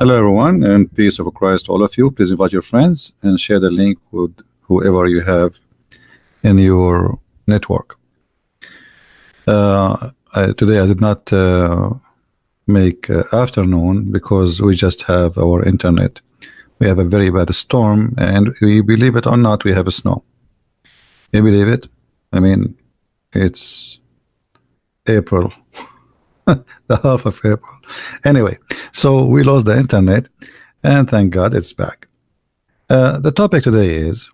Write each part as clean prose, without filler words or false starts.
Hello, everyone, and peace of Christ to all of you. Please invite your friends and share the link with whoever you have in your network. Today I did not make afternoon because we just have our internet. We have a very bad storm, and we believe it or not, we have a snow. You believe it? I mean, it's April, the half of April. Anyway, so we lost the internet, and thank God it's back. The topic today is,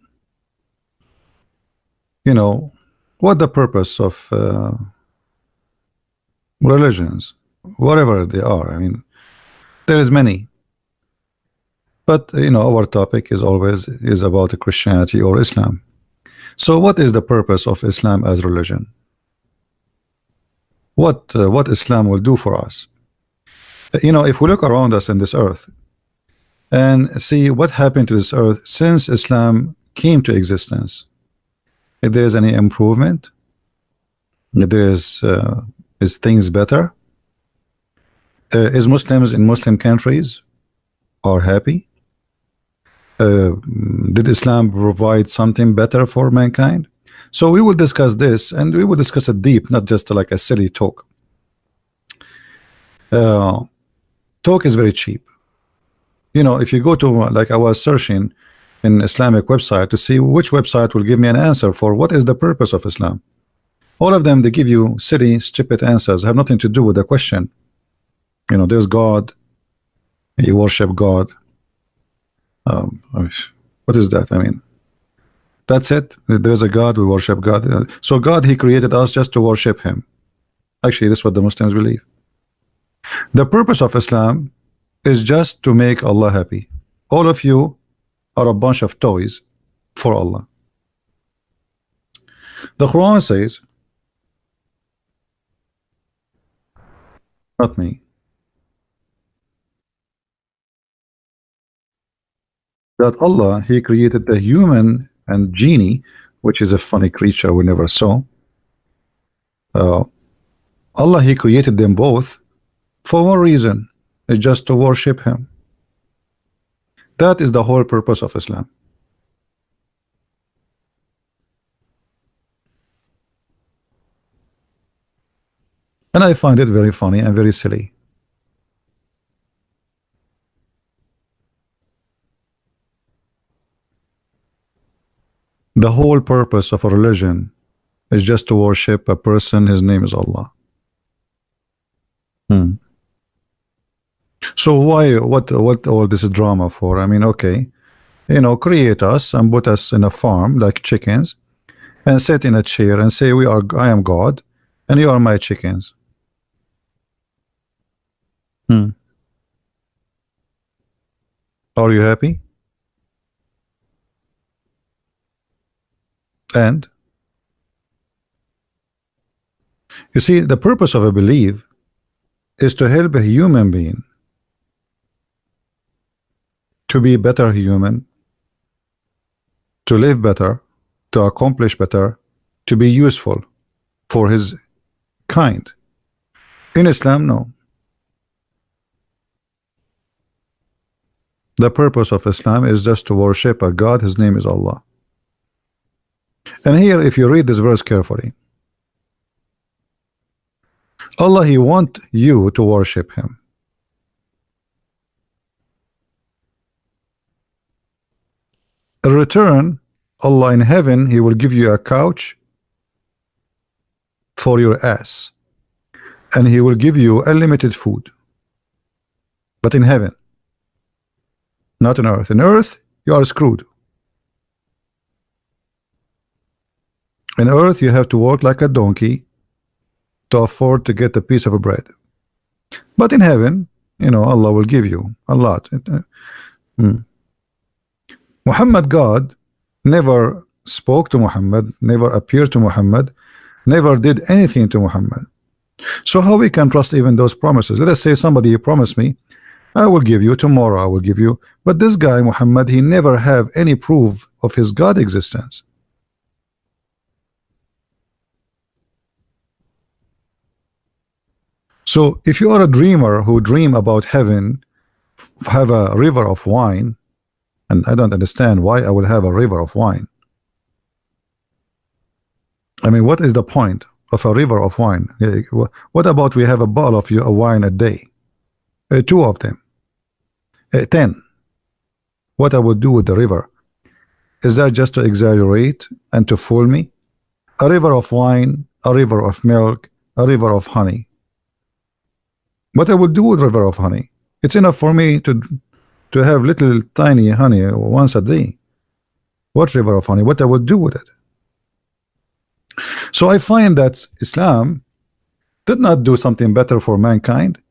what the purpose of religions, whatever they are. I mean, there is many, but our topic is always about Christianity or Islam. So, what is the purpose of Islam as religion? What Islam will do for us? If we look around us in this earth and see what happened to this earth since Islam came to existence, if there is any improvement, if there is things better, is Muslims in Muslim countries are happy? Did Islam provide something better for mankind? So we will discuss this, and we will discuss it deep, not just like a silly talk. Talk is very cheap. If you go to, like, I was searching in Islamic website to see which website will give me an answer for what is the purpose of Islam. All of them, they give you silly, stupid answers, have nothing to do with the question. There's God, you worship God. What is that? I mean, that's it. There's a God, we worship God. So God, He created us just to worship Him. Actually, this is what the Muslims believe. The purpose of Islam is just to make Allah happy. All of you are a bunch of toys for Allah. The Quran says, not me, that Allah, He created the human and genie, which is a funny creature we never saw. Allah, He created them both for one reason, is just to worship Him. That is the whole purpose of Islam. And I find it very funny and very silly. The whole purpose of a religion is just to worship a person, his name is Allah. So what all this drama for? I mean, okay, create us and put us in a farm like chickens and sit in a chair and say I am God and you are my chickens. Are you happy? And you see, the purpose of a belief is to help a human being to be better human, to live better, to accomplish better, to be useful for his kind. In Islam, no. The purpose of Islam is just to worship a God, his name is Allah. And here, if you read this verse carefully, Allah, He wants you to worship Him. In return, Allah in heaven, He will give you a couch for your ass, and He will give you unlimited food. But in heaven, not on earth. In earth, you are screwed. In earth, you have to work like a donkey to afford to get a piece of bread. But in heaven, Allah will give you a lot. Muhammad, God, never spoke to Muhammad, never appeared to Muhammad, never did anything to Muhammad. So how we can trust even those promises? Let us say somebody promised me, I will give you tomorrow, I will give you. But this guy, Muhammad, he never have any proof of his God existence. So if you are a dreamer who dream about heaven have a river of wine, and I don't understand why I will have a river of wine. I mean, what is the point of a river of wine? What about we have a bottle of wine a day? 2 of them. 10. What I would do with the river? Is that just to exaggerate and to fool me? A river of wine, a river of milk, a river of honey. What I would do with river of honey? It's enough for me to have little tiny honey once a day. What river of honey? What I would do with it? So I find that Islam did not do something better for mankind.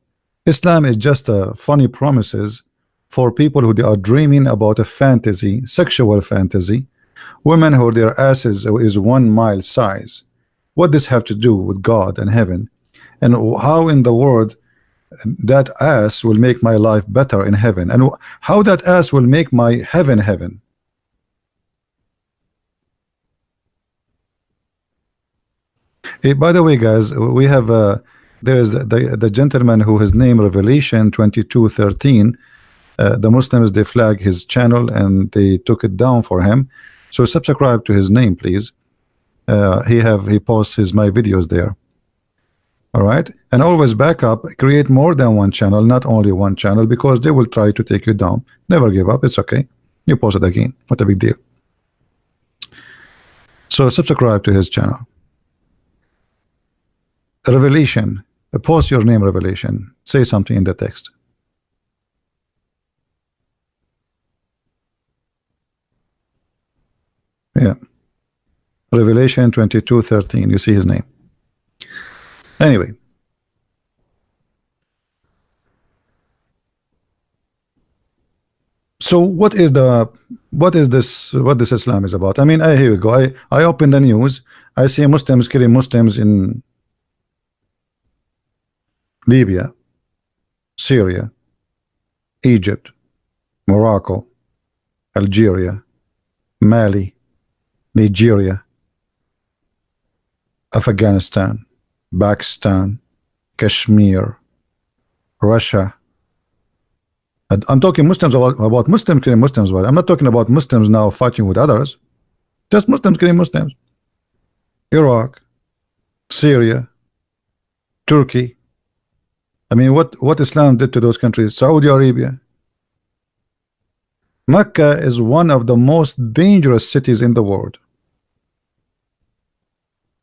Islam is just funny promises for people who they are dreaming about a fantasy, sexual fantasy, women who their asses is 1 mile size. What does this have to do with God and heaven? And how in the world that ass will make my life better in heaven? And how that ass will make my heaven heaven? By the way, guys, we have there is the gentleman who his name Revelation 22:13. The Muslims, they flag his channel and they took it down for him. So subscribe to his name, please. He posts my videos there. All right, and always back up, create more than 1 channel, not only 1 channel, because they will try to take you down. Never give up. It's okay. You post it again. What a big deal. So subscribe to his channel. Revelation. Post your name, Revelation. Say something in the text. Yeah. Revelation 22:13. You see his name. Anyway. So what is this Islam is about? I mean, here we go. I open the news. I see Muslims killing Muslims in Libya, Syria, Egypt, Morocco, Algeria, Mali, Nigeria, Afghanistan, Pakistan, Kashmir, Russia. I'm talking Muslims about Muslims killing Muslims. I'm not talking about Muslims now fighting with others. Just Muslims killing Muslims. Iraq, Syria, Turkey. I mean, what Islam did to those countries? Saudi Arabia. Mecca is one of the most dangerous cities in the world.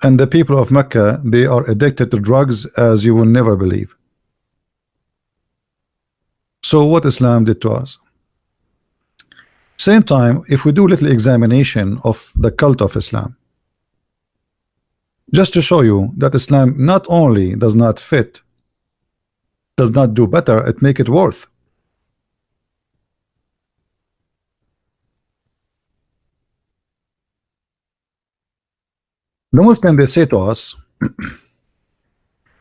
And the people of Mecca, they are addicted to drugs as you will never believe. So what Islam did to us? Same time, if we do little examination of the cult of Islam, just to show you that Islam not only does not fit, does not do better, it make it worse. The Muslims, they say to us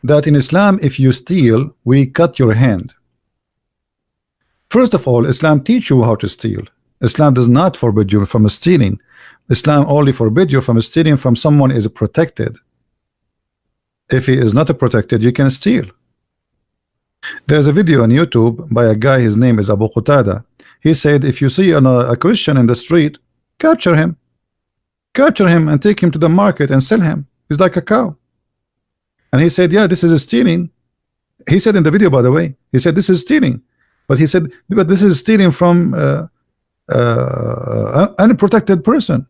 that in Islam, if you steal, we cut your hand. First of all, Islam teach you how to steal. Islam does not forbid you from stealing. Islam only forbid you from stealing from someone is protected. If he is not protected, you can steal. There's a video on YouTube by a guy, his name is Abu Qatada. He said, if you see a Christian in the street, capture him. Capture him and take him to the market and sell him. He's like a cow. And he said, yeah, this is stealing. He said in the video, by the way, he said this is stealing. But he said, but this is stealing from unprotected person.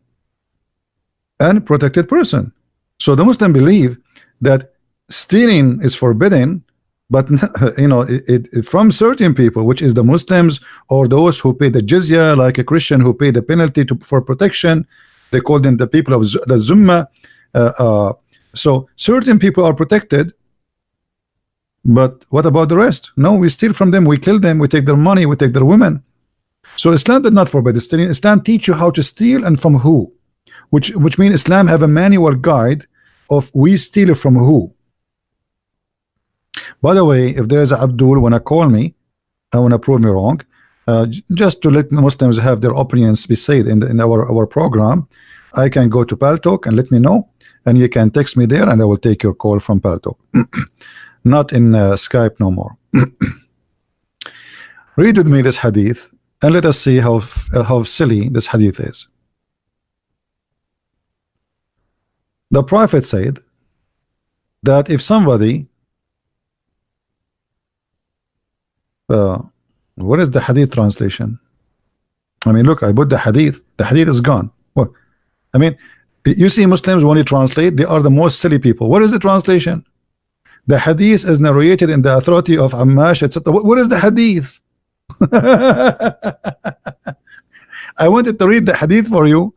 Unprotected person. So the Muslim believe that stealing is forbidden, but you know, from certain people, which is the Muslims or those who pay the jizya, like a Christian who pay the penalty for protection. They call them the people of the Zumma. So certain people are protected, but what about the rest? No, we steal from them, we kill them, we take their money, we take their women. So Islam did not forbid stealing. Islam teach you how to steal and from who, which means Islam have a manual guide of we steal from who. By the way, if there is a Abdul wanna call me, I wanna prove me wrong, just to let Muslims have their opinions be said in our program, I can go to Paltalk and let me know, and you can text me there and I will take your call from Paltalk. Not in Skype no more. Read with me this hadith and let us see how silly this hadith is. The Prophet said that if somebody what is the hadith translation? I mean, look, I put the hadith is gone. What? I mean, you see Muslims when you translate, they are the most silly people. What is the translation? The hadith is narrated in the authority of Ammash, etc. What is the hadith? I wanted to read the hadith for you,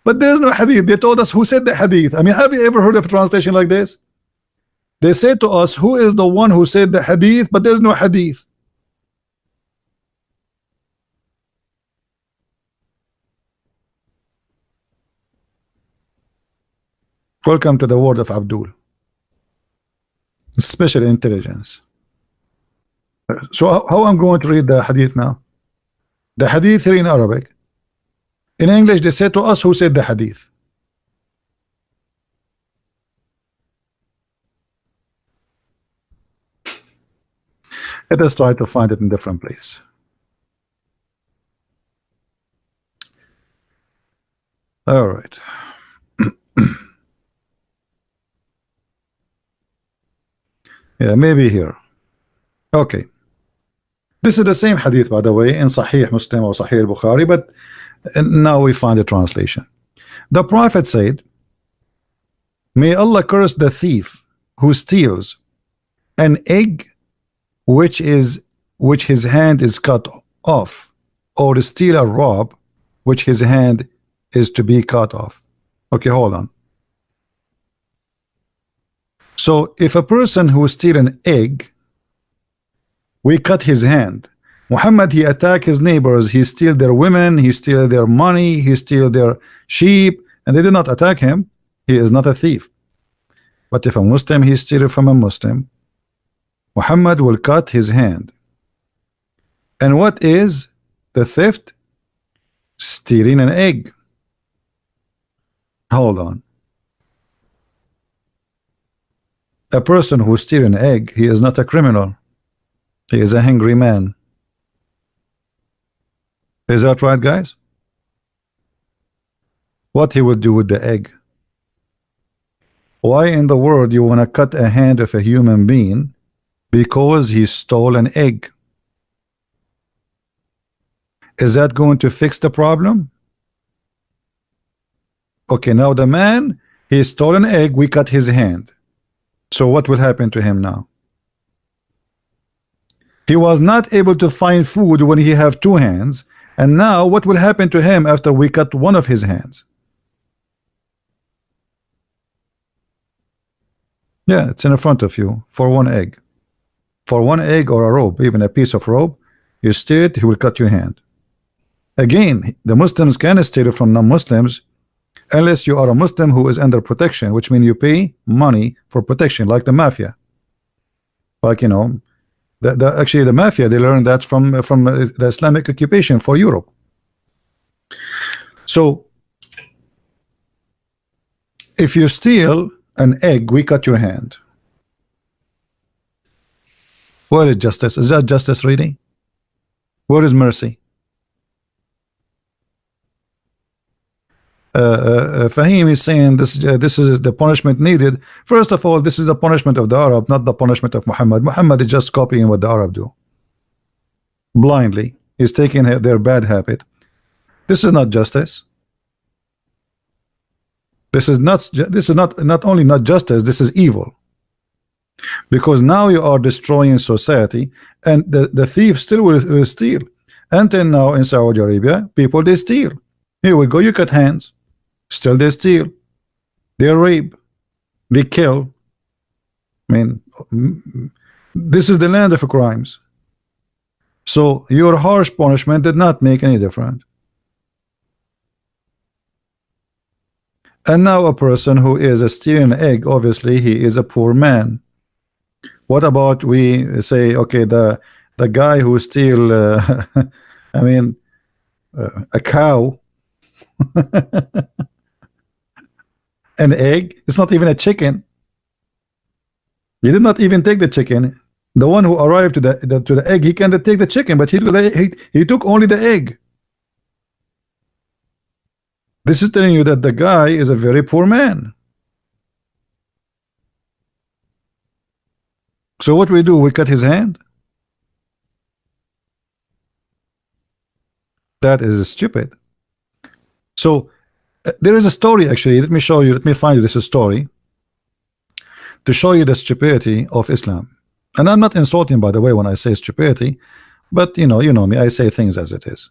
but there's no hadith. They told us who said the hadith. I mean, have you ever heard of a translation like this? They said to us, who is the one who said the hadith, but there's no hadith. Welcome to the world of Abdul. Special intelligence. So how I'm going to read the hadith now? The hadith here in Arabic. In English, they said to us who said the hadith. Let us try to find it in a different place. All right. Yeah, maybe here. Okay. This is the same hadith, by the way, in Sahih Muslim or Sahih Bukhari, but now we find the translation. The Prophet said, may Allah curse the thief who steals an egg which his hand is cut off, or steal a rob which his hand is to be cut off. Okay, hold on. So if a person who steal an egg, we cut his hand. Muhammad, he attack his neighbors, he steal their women, he steal their money, he steal their sheep, and they did not attack him. He is not a thief. But if a Muslim, he steal from a Muslim, Muhammad will cut his hand. And what is the theft? Stealing an egg. Hold on. A person who steals an egg, he is not a criminal. He is a hungry man. Is that right, guys? What he would do with the egg? Why in the world you want to cut a hand of a human being because he stole an egg? Is that going to fix the problem? Okay, now the man, he stole an egg, we cut his hand. So what will happen to him now? He was not able to find food when he have two hands, and now what will happen to him after we cut one of his hands? Yeah, it's in front of you for one egg. For one egg or a rope, even a piece of rope, you steal it, he will cut your hand. Again, the Muslims can steal it from non-Muslims unless you are a Muslim who is under protection, which means you pay money for protection, like the mafia. Like, you know, actually the mafia, they learned that from the Islamic occupation for Europe. So if you steal an egg, we cut your hand. Where is justice? Is that justice really? Where is mercy? Fahim is saying this is the punishment needed. First of all, this is the punishment of the Arab, not the punishment of Muhammad. Muhammad is just copying what the Arab do blindly. He's taking their bad habit. This is not justice. This is not only not justice, this is evil, because now you are destroying society, and the thief still will steal. Until now in Saudi Arabia, people, they steal. Here we go, you cut hands, still they steal, they rape, they kill. I mean, this is the land of crimes. So your harsh punishment did not make any difference. And now a person who is stealing an egg, obviously he is a poor man. What about we say, okay, the guy who steal I mean a cow, an egg, it's not even a chicken. You did not even take the chicken. The one who arrived to the egg, he can take the chicken, but he took only the egg. This is telling you that the guy is a very poor man. So what we do, we cut his hand? That is stupid. So there is a story, actually. Let me show you, let me find you this story to show you the stupidity of Islam. And I'm not insulting, by the way, when I say stupidity, but you know me, I say things as it is.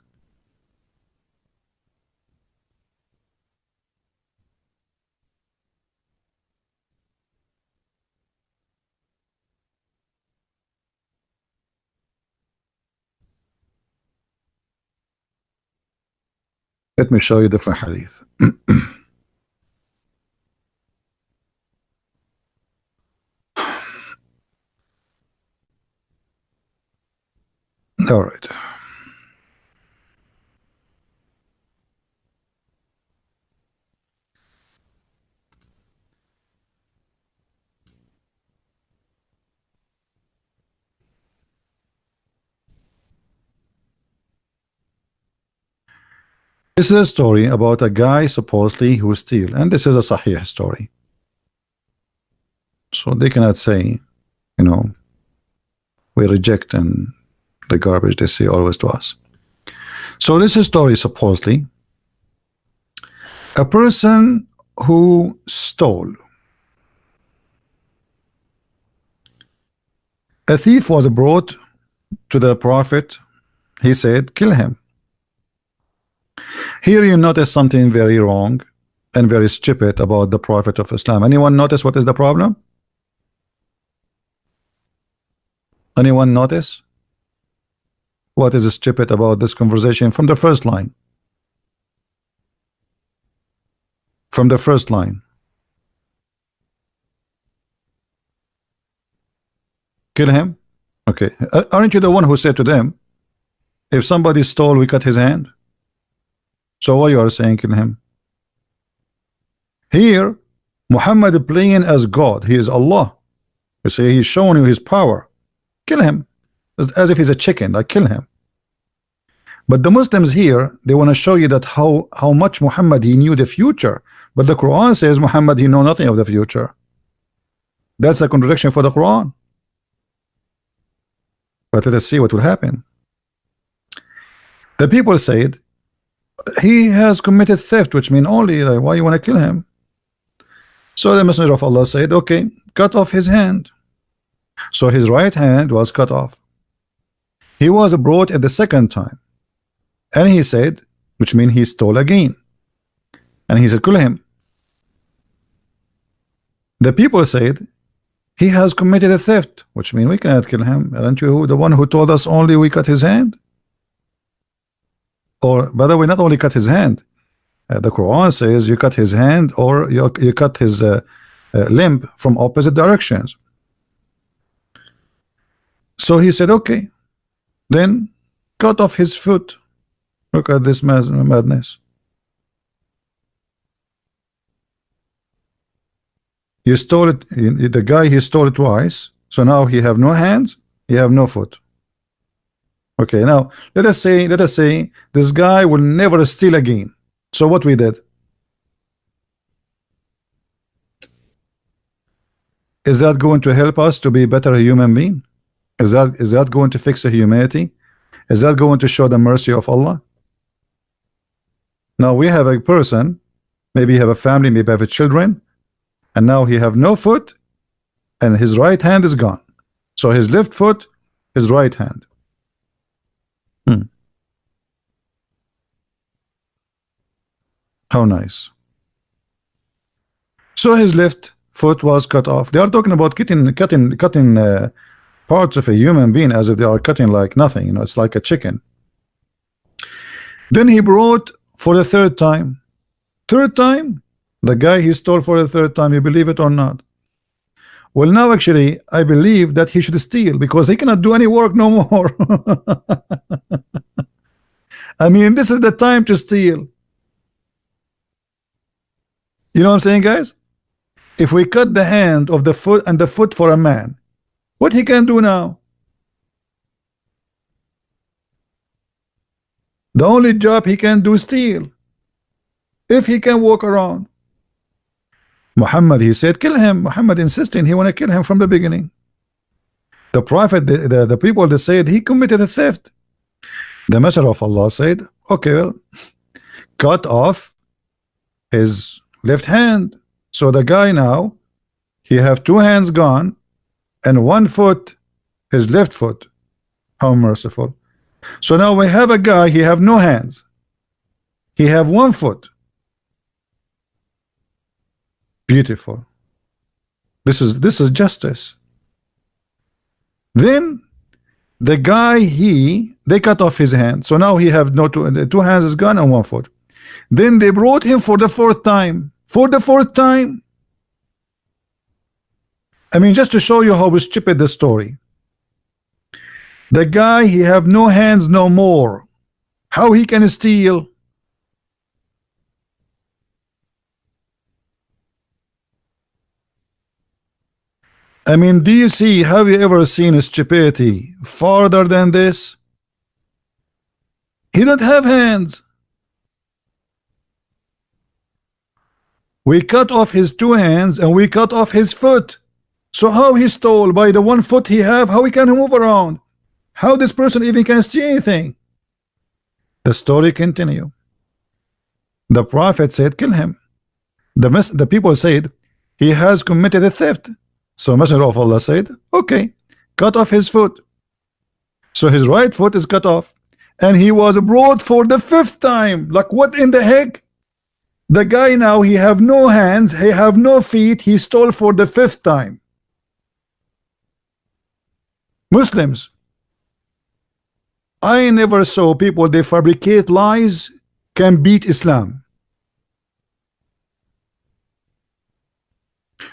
Let me show you different hadith. All right. This is a story about a guy supposedly who steal, and this is a Sahih story. So they cannot say, you know, we reject and the garbage they say always to us. So this is story supposedly a person who stole. A thief was brought to the Prophet. He said, kill him. Here you notice something very wrong and very stupid about the Prophet of Islam. Anyone notice what is the problem? Anyone notice what is stupid about this conversation from the first line? From the first line. Kill him? Okay. Aren't you the one who said to them, if somebody stole, we cut his hand? So why you are saying kill him? Here, Muhammad playing as God. He is Allah. You see, he's showing you his power. Kill him. As if he's a chicken, like kill him. But the Muslims here, they want to show you that how much Muhammad, he knew the future. But the Quran says Muhammad, he know nothing of the future. That's a contradiction for the Quran. But let us see what will happen. The people said, he has committed theft, which means only, like, why you want to kill him? So the Messenger of Allah said, okay, cut off his hand. So his right hand was cut off. He was brought at the second time, and he said, which means he stole again, and he said, kill him. The people said, he has committed a theft, which means we cannot kill him. Aren't you the one who told us only we cut his hand? Or, by the way, not only cut his hand, the Quran says you cut his hand or you cut his limb from opposite directions. So he said, okay, then cut off his foot. Look at this madness. You stole it, the guy, he stole it twice, so now he have no hands, he have no foot. Okay, now let us say this guy will never steal again. So what we did? Is that going to help us to be better human being? Is that going to fix the humanity? Is that going to show the mercy of Allah? Now we have a person, maybe have a family, maybe have a children, and now he have no foot, and his right hand is gone. So his left foot, his right hand. How nice. So his left foot was cut off. They are talking about cutting parts of a human being as if they are cutting like nothing. You know, it's like a chicken. Then he brought for the third time. Third time, the guy he stole for the third time. You believe it or not? Well, now actually, I believe that he should steal because he cannot do any work no more. I mean, this is the time to steal. You know what I'm saying, guys? If we cut the hand of the foot and the foot for a man, What he can do now? The only job he can do is steal. If he can walk around. Muhammad, he said, kill him. Muhammad insisting he want to kill him from the beginning. The prophet, the people, they said he committed a theft. The Messenger of Allah said, okay, well, cut off his left hand. So the guy now, he have two hands gone and one foot, his left foot. How merciful. So now we have a guy, he have no hands. He have one foot. Beautiful. This is justice. Then the guy, they cut off his hand. So now he have no two hands is gone and one foot. Then they brought him for the fourth time. For the fourth time. I mean, just to show you how stupid the story. The guy, he have no hands no more. How he can steal? I mean, do you see, have you ever seen a stupidity farther than this? He don't have hands. We cut off his two hands and we cut off his foot. So how he stole by the one foot he have? How he can move around? How this person even can see anything? The story continue. The prophet said, kill him. The people said, he has committed a theft. So Messenger of Allah said, okay, cut off his foot. So his right foot is cut off. And he was brought for the fifth time. Like, what in the heck? The guy now, he have no hands, he have no feet, he stole for the fifth time. Muslims, I never saw people, they fabricate lies, can beat Islam.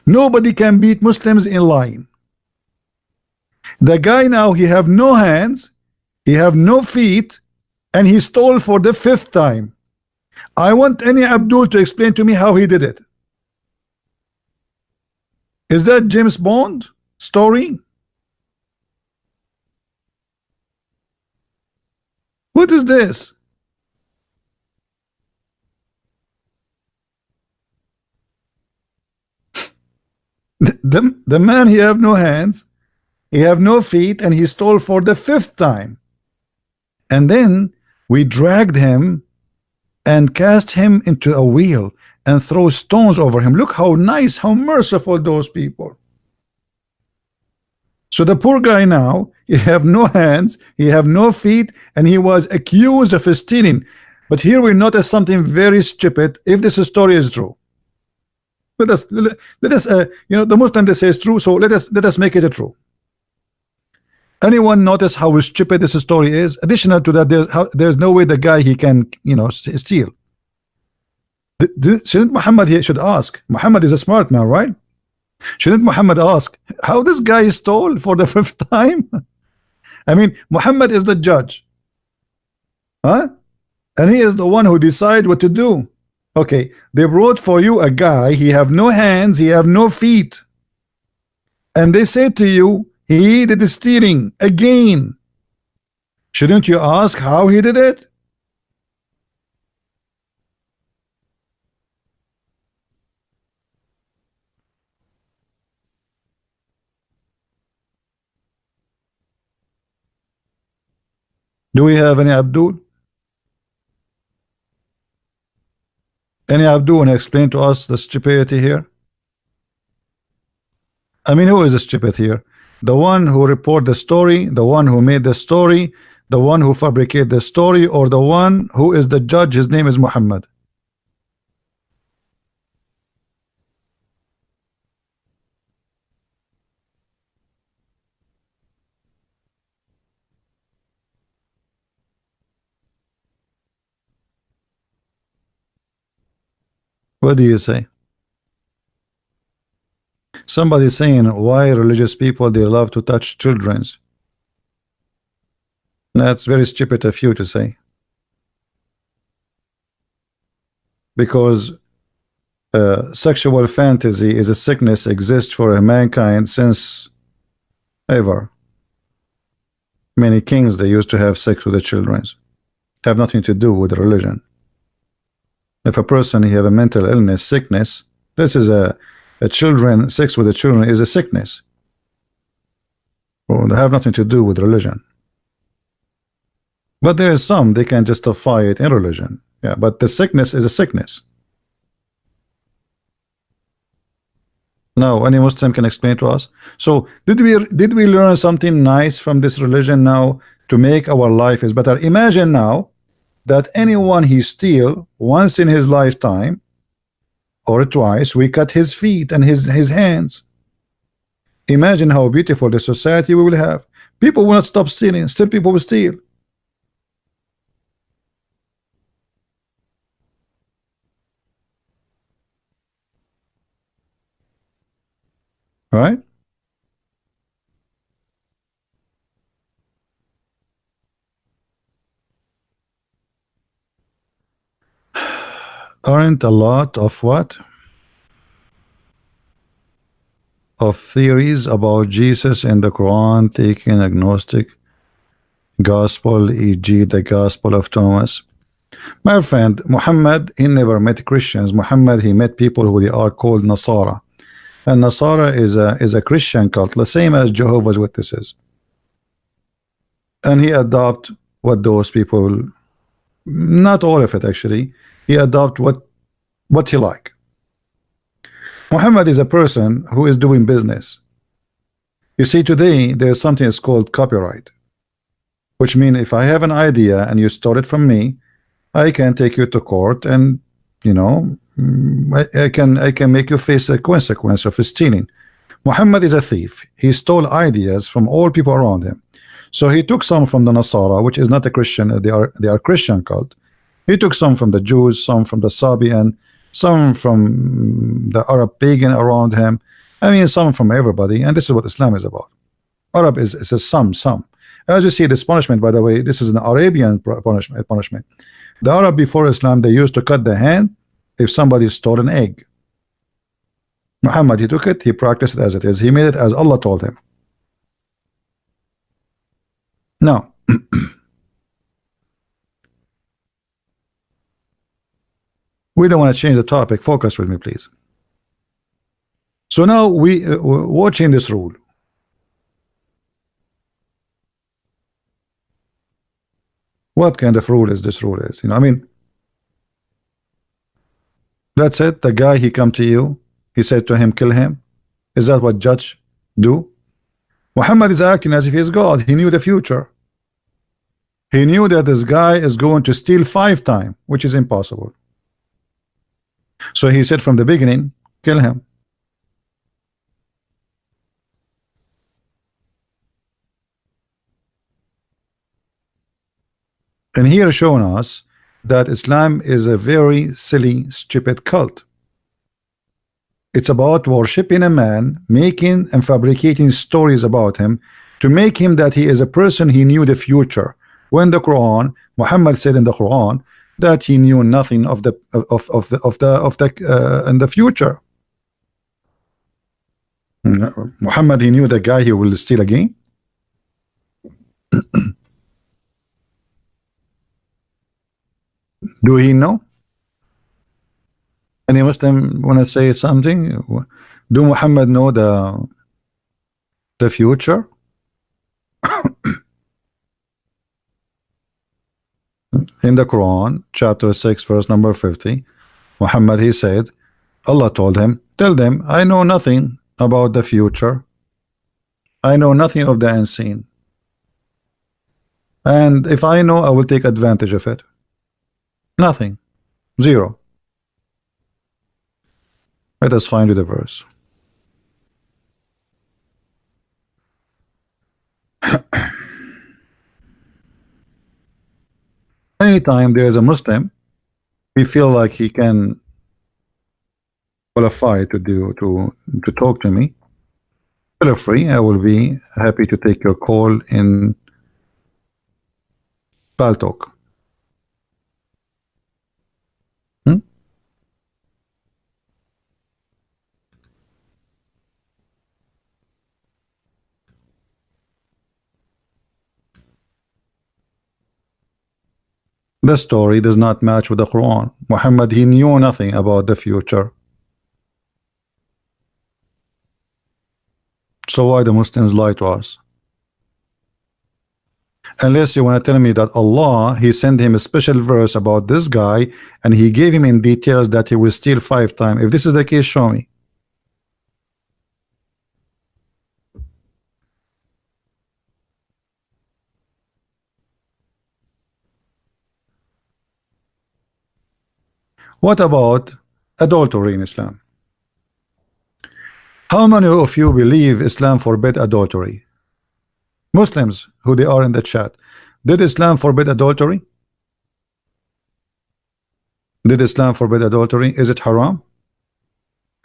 Nobody can beat Muslims in lying. The guy now, he have no hands, he have no feet, and he stole for the fifth time. I want any Abdul to explain to me how he did it. Is that James Bond story? What is this? The man, he have no hands, he have no feet, and he stole for the fifth time. And then we dragged him and cast him into a wheel and throw stones over him. Look how nice, how merciful those people. So the poor guy now, he have no hands, he have no feet, and he was accused of stealing. But here we notice something very stupid. If this story is true, let us you know, the Muslim, they say it's true, so let us make it true. Anyone notice how stupid this story is? Additional to that, there's no way the guy, he can, you know, steal. Shouldn't Muhammad, he should ask? Muhammad is a smart man, right? Shouldn't Muhammad ask how this guy stole for the fifth time? I mean, Muhammad is the judge, huh? And he is the one who decide what to do. Okay, they brought for you a guy, he have no hands, he have no feet, and they say to you, he did stealing again. Shouldn't you ask how he did it? Do we have any Abdul? Any Abdul want to explain to us the stupidity here? I mean, who is the stupid here? The one who report the story, the one who made the story, the one who fabricate the story, or the one who is the judge? His name is Muhammad. What do you say? Somebody saying why religious people, they love to touch children's. That's very stupid of you to say, because sexual fantasy is a sickness exists for mankind since ever. Many kings, they used to have sex with the children. Have nothing to do with religion. If a person he have a mental illness, sickness, this is a children, sex with the children is a sickness. Well, they have nothing to do with religion. But there is some they can justify it in religion. Yeah, but the sickness is a sickness. Now, any Muslim can explain to us. So, did we learn something nice from this religion now to make our life is better? Imagine now that anyone he steal once in his lifetime or twice, we cut his feet and his hands. Imagine how beautiful the society we will have. People will not stop stealing. Still, people will steal. Right? Aren't a lot of what? Of theories about Jesus in the Quran taking agnostic gospel, e.g. the Gospel of Thomas? My friend, Muhammad, he never met Christians. Muhammad, he met people who they are called Nasara. And Nasara is a Christian cult, the same as Jehovah's Witnesses. And he adopt what those people, not all of it actually, he adopt what he like. Muhammad is a person who is doing business. You see, today there's something that's called copyright, which means if I have an idea and you stole it from me, I can take you to court, and you know, I can make you face a consequence of stealing. Muhammad is a thief. He stole ideas from all people around him. So he took some from the Nasara, which is not a Christian, they are Christian cult. He took some from the Jews, some from the Sabian, some from the Arab pagan around him. I mean, some from everybody, and this is what Islam is about. Arab is a some. As you see, this punishment, by the way, this is an Arabian punishment. The Arab before Islam, they used to cut the hand if somebody stole an egg. Muhammad, he took it, he practiced it as it is. He made it as Allah told him. Now, we don't want to change the topic. Focus with me, please. So now we're watching this rule. What kind of rule is this rule is? You know, I mean, that's it. The guy, he come to you, he said to him, kill him. Is that what judge do? Muhammad is acting as if he's God. He knew the future. He knew that this guy is going to steal 5 times, which is impossible. So he said from the beginning, kill him. And here showing us that Islam is a very silly, stupid cult. It's about worshiping a man, making and fabricating stories about him to make him that he is a person he knew the future. When the Quran, Muhammad said in the Quran that he knew nothing of the in the future. Muhammad, he knew the guy he will steal again. Do he know? Any Muslim want to say something? Do Muhammad know the future? In the Quran, chapter 6, verse number 50, Muhammad, he said, Allah told him, tell them, I know nothing about the future. I know nothing of the unseen. And if I know, I will take advantage of it. Nothing. Zero. Let us find you the verse. Anytime there is a Muslim, we feel like he can qualify to talk to me. Feel free. I will be happy to take your call in Paltalk. The story does not match with the Quran. Muhammad, he knew nothing about the future. So why the Muslims lie to us? Unless you want to tell me that Allah, he sent him a special verse about this guy and he gave him in details that he will steal 5 times. If this is the case, show me. What about adultery in Islam? How many of you believe Islam forbid adultery? Muslims, who they are in the chat. Did Islam forbid adultery? Did Islam forbid adultery? Is it haram?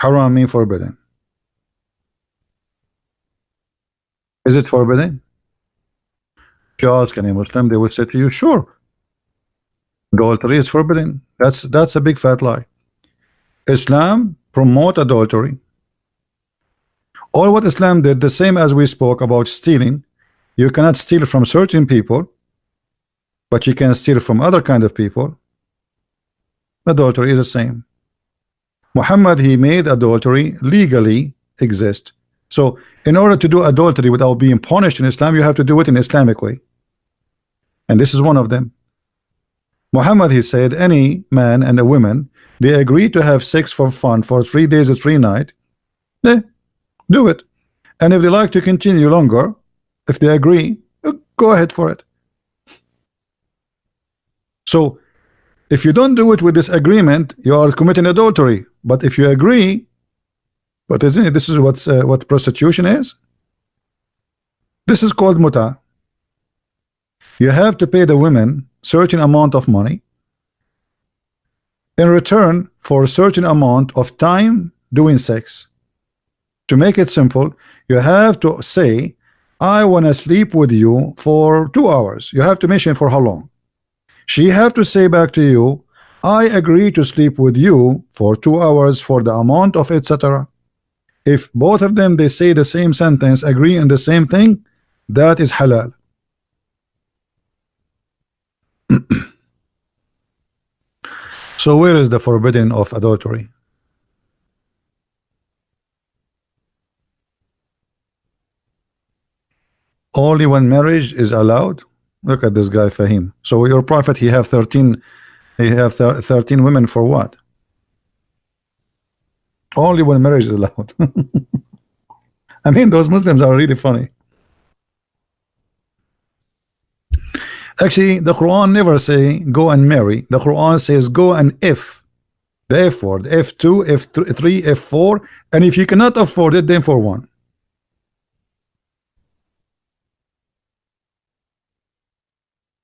Haram means forbidden. Is it forbidden? If you ask any Muslim, they will say to you, sure, adultery is forbidden. That's a big fat lie. Islam promote adultery. All what Islam did, the same as we spoke about stealing. You cannot steal from certain people, but you can steal from other kind of people. Adultery is the same. Muhammad, he made adultery legally exist. So in order to do adultery without being punished in Islam, you have to do it in Islamic way. And this is one of them. Muhammad, he said, any man and a woman, they agree to have sex for fun for 3 days or 3 nights, do it. And if they like to continue longer, if they agree, go ahead for it. So if you don't do it with this agreement, you are committing adultery. But if you agree, but isn't it, this is what prostitution is? This is called muta. You have to pay the women certain amount of money in return for a certain amount of time doing sex. To make it simple, you have to say, I want to sleep with you for 2 hours. You have to mention for how long. She have to say back to you, I agree to sleep with you for 2 hours for the amount of etc. If both of them, they say the same sentence, agree on the same thing, that is halal. So where is the forbidden of adultery? Only when marriage is allowed. Look at this guy Fahim. So your prophet, he have 13 women for what? Only when marriage is allowed. I mean, those Muslims are really funny. Actually, the Quran never say go and marry. The Quran says go and if. The F word, F2, F3, F4, and if you cannot afford it, then for 1.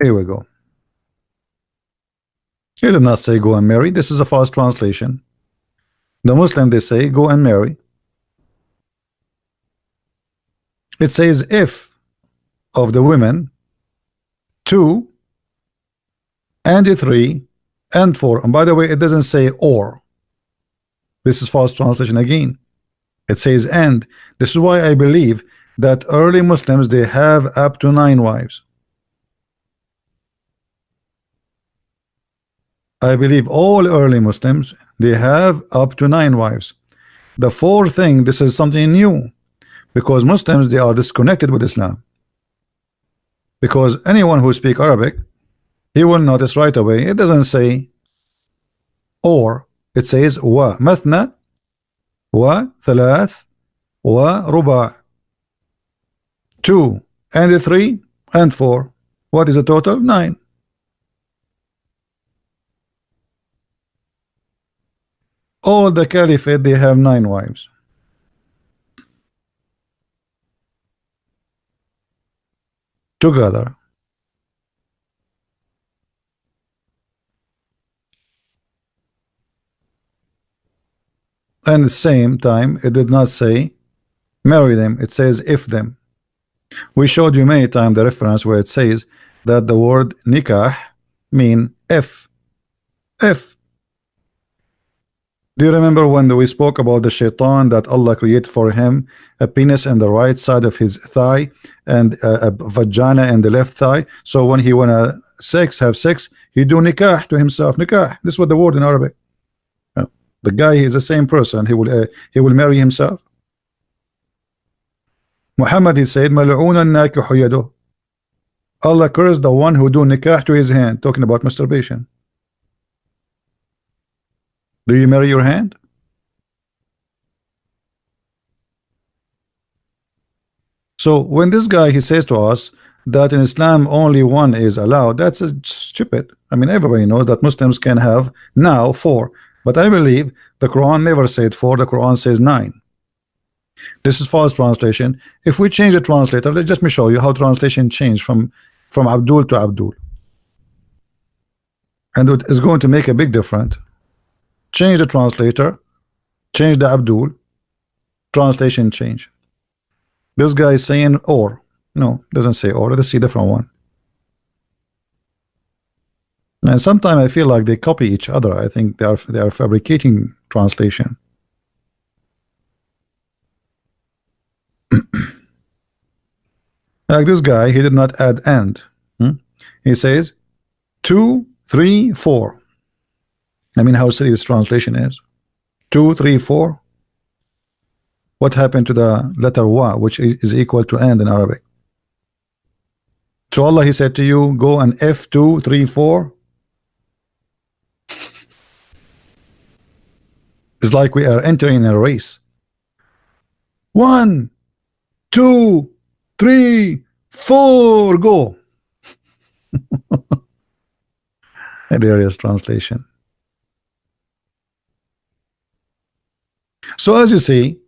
Here we go. He did not say go and marry. This is a false translation. The Muslim, they say go and marry. It says if of the women 2 and 3 and 4. And by the way, it doesn't say or. This is false translation again. It says and. This is why I believe that early Muslims, they have up to 9 wives. I believe all early Muslims, they have up to 9 wives. The 4th thing, this is something new, because Muslims, they are disconnected with Islam. Because anyone who speaks Arabic, he will notice right away, it doesn't say or, it says wa, mathna, wa, thalath, wa, ruba. 2 and 3 and 4. What is the total? 9. All the caliphate, they have 9 wives. Together. And at the same time, it did not say marry them. It says if them. We showed you many times the reference where it says that the word nikah mean if. If. Do you remember when we spoke about the shaitan, that Allah created for him a penis in the right side of his thigh and a vagina in the left thigh? So when he wanna sex, have sex, he do nikah to himself. Nikah. This is what the word in Arabic. The guy is the same person. He will marry himself. Muhammad, he said, "Mal'una nakihu yaduh." Allah cursed the one who do nikah to his hand. Talking about masturbation. Do you marry your hand? So when this guy, he says to us that in Islam only one is allowed, that's stupid. I mean, everybody knows that Muslims can have now 4, but I believe the Quran never said 4. The Quran says 9. This is false translation. If we change the translator, let me show you how translation changed from Abdul to Abdul, and it is going to make a big difference. Change the translator, change the Abdul, translation change. This guy is saying or. No, doesn't say or. Let's see different one. And sometimes I feel like they copy each other. I think they are fabricating translation. Like this guy, he did not add and. He says 2, 3, 4. I mean, how silly this translation is. 2, 3, 4. What happened to the letter wa, which is equal to and in Arabic? So Allah, he said to you, go and F2, 3, 4. It's like we are entering a race. 1, 2, 3, 4, go. Hilarious translation. So as you see,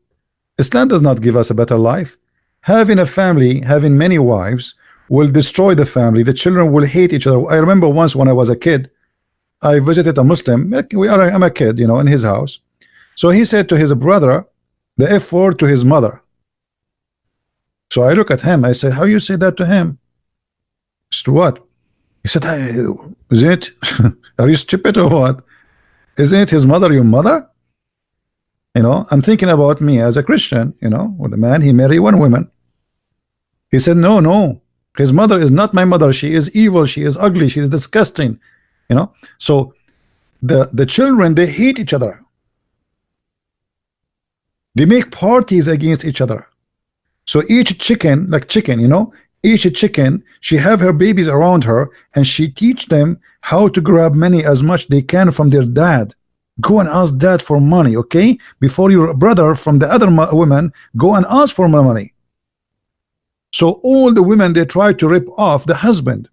Islam does not give us a better life. Having a family, having many wives, will destroy the family. The children will hate each other. I remember once when I was a kid, I visited a Muslim. I'm a kid, you know, in his house. So he said to his brother the F word to his mother. So I look at him. I said, how you say that to him? He said, what? He said, is it? Are you stupid or what? Isn't it his mother your mother? You know, I'm thinking about me as a Christian, you know, with a man, he married 1 woman. He said, no, his mother is not my mother. She is evil. She is ugly. She is disgusting. You know, so the children, they hate each other. They make parties against each other. So each chicken, like chicken, you know, each chicken, she have her babies around her, and she teach them how to grab money as much they can from their dad. Go and ask dad for money, okay? Before your brother from the other women go and ask for my money. So all the women, they try to rip off the husband.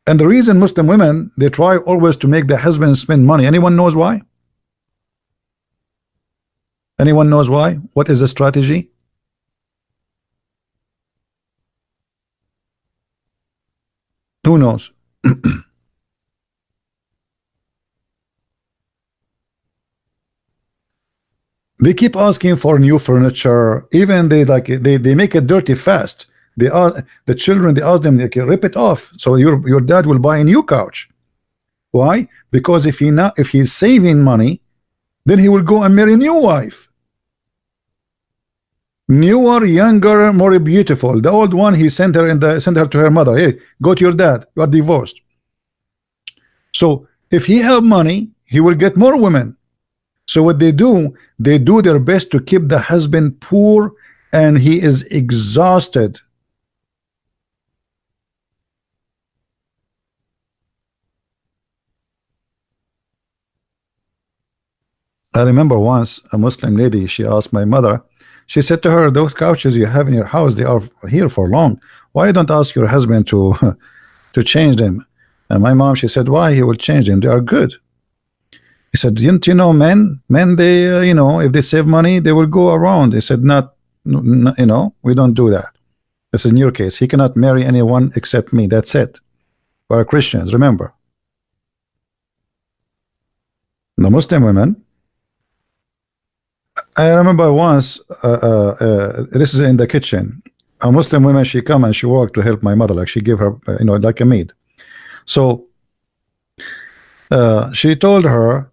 And the reason Muslim women, they try always to make the husband spend money. Anyone knows why? Anyone knows why? What is the strategy? Who knows? They keep asking for new furniture. Even they make it dirty fast. They are the children. They ask them, they can rip it off. So your dad will buy a new couch. Why? Because if he's saving money, then he will go and marry a new wife. Newer, younger, more beautiful. The old one, he sent her to her mother. Hey, go to your dad. You are divorced. So if he have money, he will get more women. So what they do their best to keep the husband poor, and he is exhausted. I remember once a Muslim lady, she asked my mother, she said to her, those couches you have in your house, they are here for long. Why don't ask your husband to change them? And my mom, she said, why he will change them? They are good. He said, didn't you know men they you know, if they save money they will go around. He said, not you know, we don't do that. This is in your case. He cannot marry anyone except me. That's it. We are Christians, remember. The Muslim women, I remember once this is in the kitchen, a Muslim woman, she come and she walked to help my mother, like she gave her you know, like a maid. So she told her,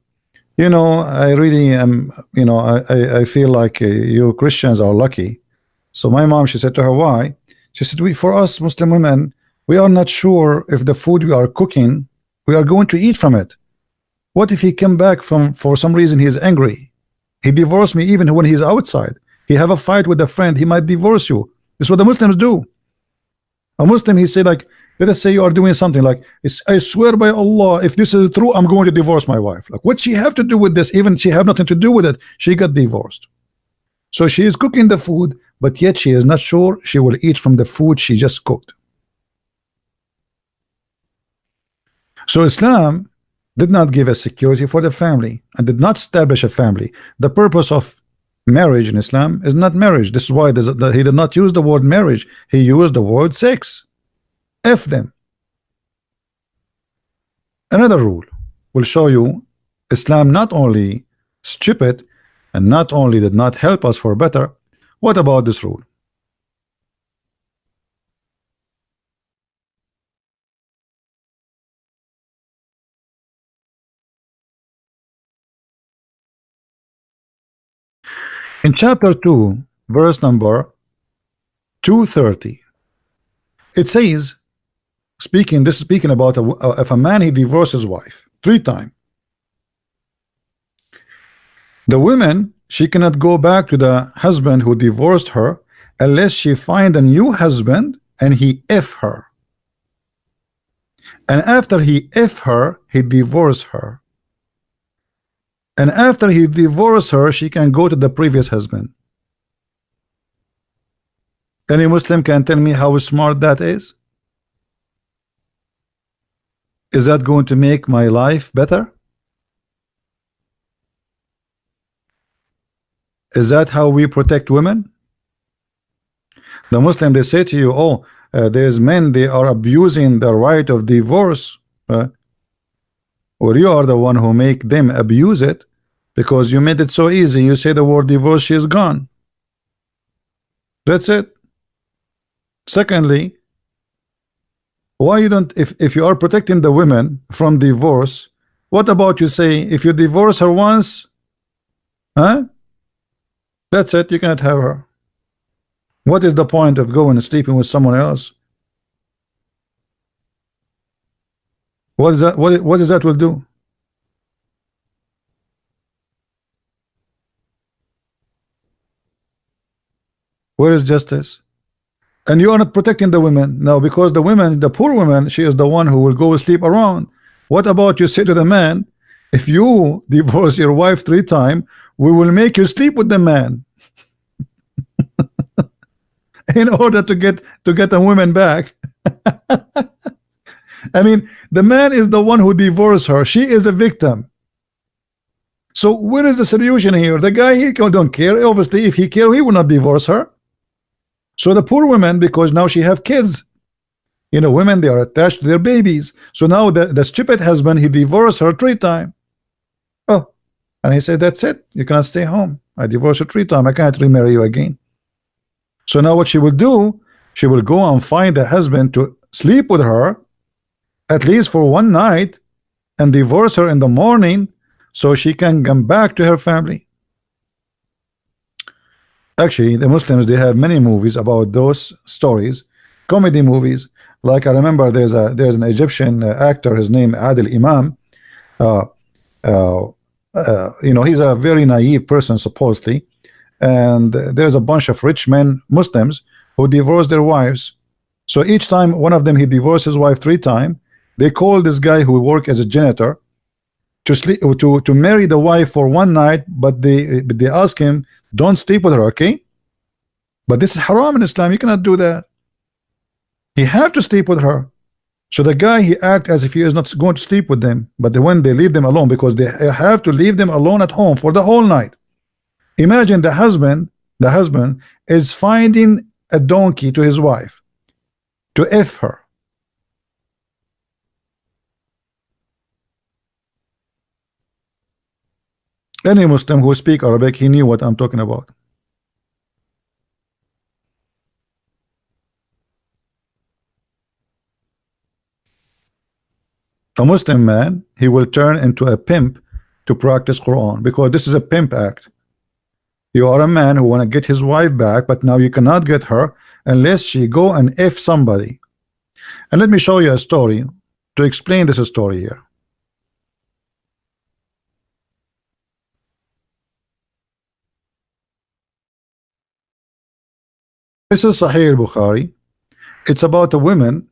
you know, I really am, you know, I feel like you Christians are lucky. So my mom, she said to her, why? She said, for us Muslim women, We are not sure if the food we are cooking, we are going to eat from it. What if he came back from, for some reason he is angry? He divorced me even when he's outside. He have a fight with a friend, he might divorce you. This is what the Muslims do. A Muslim, he say like, let us say you are doing something like, I swear by Allah, if this is true, I'm going to divorce my wife. Like, what she have to do with this? Even she have nothing to do with it. She got divorced. So she is cooking the food, but yet she is not sure she will eat from the food she just cooked. So Islam did not give a security for the family and did not establish a family. The purpose of marriage in Islam is not marriage. This is why he did not use the word marriage. He used the word sex. F them. Another rule will show you Islam not only stupid and not only did not help us for better. What about this rule? In chapter 2, verse number 230, it says, this is speaking about if a man he divorces his wife 3 times, the woman, she cannot go back to the husband who divorced her unless she find a new husband and he F her. And after he F her, he divorce her. And after he divorced her, she can go to the previous husband. Any Muslim can tell me how smart that is? Is that going to make my life better? Is that how we protect women? The Muslim, they say to you, oh, there's men, they are abusing the right of divorce. Or you are the one who make them abuse it because you made it so easy. You say the word divorce, she is gone. That's it. Secondly, why you don't, if you are protecting the women from divorce, what about you say if you divorce her once, that's it, you cannot have her. What is the point of going and sleeping with someone else? What is that? What is that will do? Where is justice? And you are not protecting the women now, because the women, the poor woman, she is the one who will go sleep around. What about you say to the man, if you divorce your wife 3 times, we will make you sleep with the man in order to get a woman back. I mean, the man is the one who divorced her. She is a victim. So where is the solution here? The guy, he don't care. Obviously, if he care, he will not divorce her. So the poor woman, because now she have kids, you know, women, they are attached to their babies. So now the stupid husband, he divorced her 3 times. Oh, and he said, that's it, you cannot stay home. I divorced you 3 times, I can't remarry you again. So now what she will do, she will go and find a husband to sleep with her at least for 1 night and divorce her in the morning so she can come back to her family. Actually, the Muslims, they have many movies about those stories, comedy movies. Like I remember there's an Egyptian actor, his name Adil Imam. You know, he's a very naive person supposedly, and there's a bunch of rich men, Muslims, who divorce their wives. So each time one of them, he divorced his wife 3 times, they call this guy who work as a janitor to sleep to marry the wife for 1 night, but they ask him, don't sleep with her, okay? But this is haram in Islam, you cannot do that. He have to sleep with her. So the guy, he act as if he is not going to sleep with them, but when they leave them alone, because they have to leave them alone at home for the whole night. Imagine the husband is finding a donkey to his wife to F her. Any Muslim who speak Arabic, he knew what I'm talking about. A Muslim man, he will turn into a pimp to practice Quran, because this is a pimp act. You are a man who want to get his wife back, but now you cannot get her unless she go and F somebody. And let me show you a story to explain this story here. This is Sahih al-Bukhari. It's about a woman.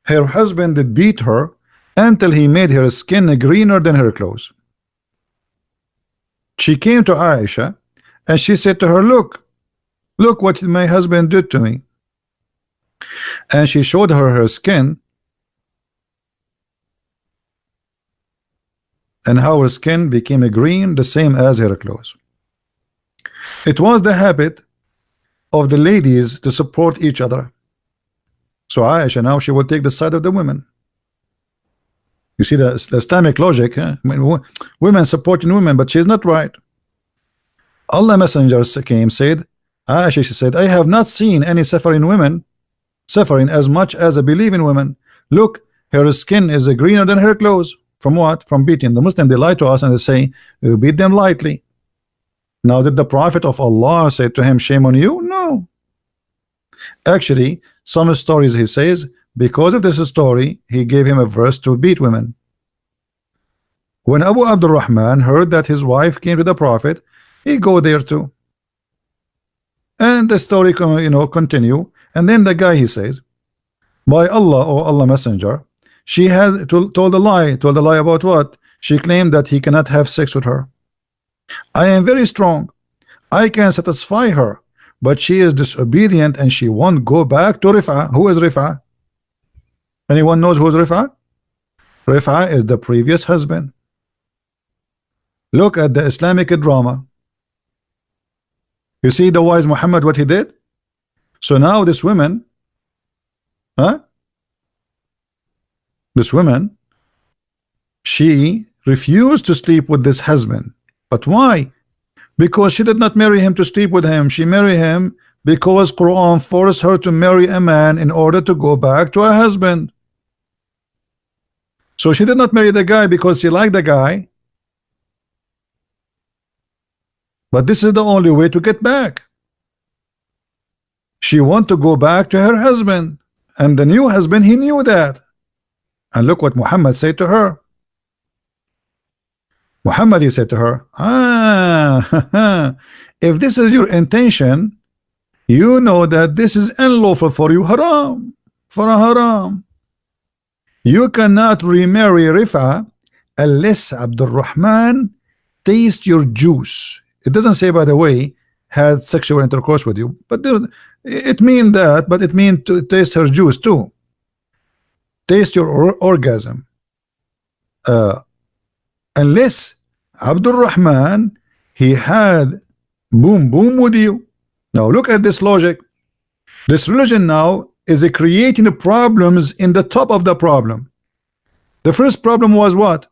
Her husband did beat her until he made her skin greener than her clothes. She came to Aisha and she said to her, look what my husband did to me. And she showed her skin, and how her skin became green, the same as her clothes. It was the habit of the ladies to support each other. So Aisha now she will take the side of the women. You see the Islamic logic, huh? I mean, women supporting women, but she's not right. Allah Messenger came, said, Aisha, she said, I have not seen any suffering women suffering as much as I believe in women. Look, her skin is greener than her clothes. From what? From beating. The Muslim, they lie to us and they say, you beat them lightly. Now, did the Prophet of Allah say to him, shame on you? No. Actually, some stories he says, because of this story, he gave him a verse to beat women. When Abu Abdurrahman heard that his wife came to the Prophet, he go there too. And the story, continue. And then the guy, he says, by Allah, or Allah Messenger, she had told a lie. Told a lie about what? She claimed that he cannot have sex with her. I am very strong. I can satisfy her, but she is disobedient and she won't go back to Rif'a. Who is Rif'a? Anyone knows who is Rif'a? Rif'a is the previous husband. Look at the Islamic drama. You see the wise Muhammad, what he did? So now this woman, this woman, she refused to sleep with this husband. But why? Because she did not marry him to sleep with him. She married him because Quran forced her to marry a man in order to go back to her husband. So she did not marry the guy because she liked the guy. But this is the only way to get back. She want to go back to her husband, and the new husband, he knew that. And look what Muhammad said to her. Muhammad, he said to her, if this is your intention, you know that this is unlawful for you, haram, for a haram. You cannot remarry Rif'a unless Abdurrahman taste your juice. It doesn't say, by the way, had sexual intercourse with you, but it means that, but it means to taste her juice too. Taste your orgasm. Unless Abdurrahman, he had boom with you. Now look at this logic. This religion now is creating problems in the top of the problem. The first problem was what?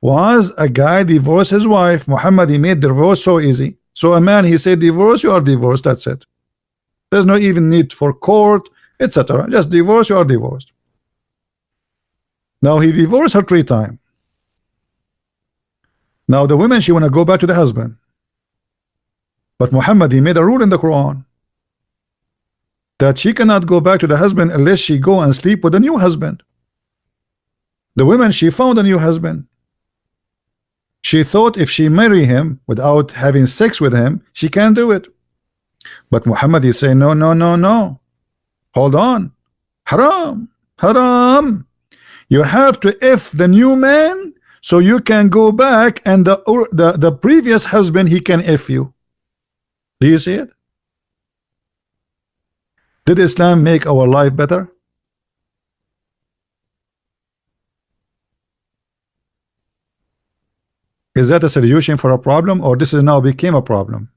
Was a guy divorced his wife. Muhammad, he made divorce so easy. So a man, he said, divorce, you are divorced, that's it. There's no even need for court, etc. Just divorce, you are divorced. Now he divorced her 3 times. Now the woman, she want to go back to the husband. But Muhammad, he made a rule in the Quran that she cannot go back to the husband unless she go and sleep with a new husband. The woman, she found a new husband. She thought if she marry him without having sex with him, she can't do it. But Muhammad is saying, no, no, no, no. Hold on. Haram. Haram. You have to F the new man so you can go back and the previous husband, he can F you. Do you see it? Did Islam make our life better? Is that a solution for a problem, or this is now became a problem?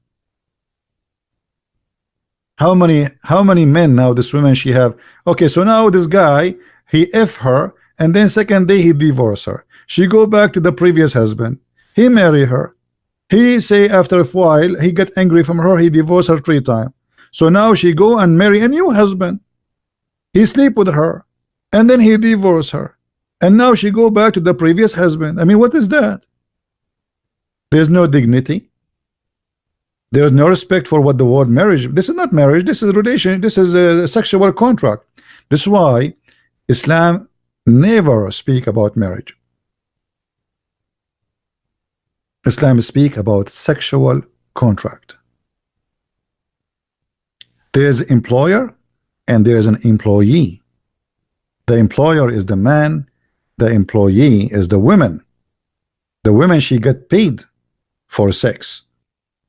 How many men now this woman she have? Okay, so now this guy, he F her, and then second day he divorce her. She go back to the previous husband. He marry her. He say after a while he get angry from her. He divorce her 3 times. So now she go and marry a new husband. He sleep with her, and then he divorce her, and now she go back to the previous husband. I mean, what is that? There's no dignity. There's no respect for what the word marriage. This is not marriage. This is relation. This is a sexual contract. This is why Islam never speak about marriage. Islam speak about sexual contract. There is employer and there is an employee. The employer is the man, the employee is the woman. The woman, she get paid for sex.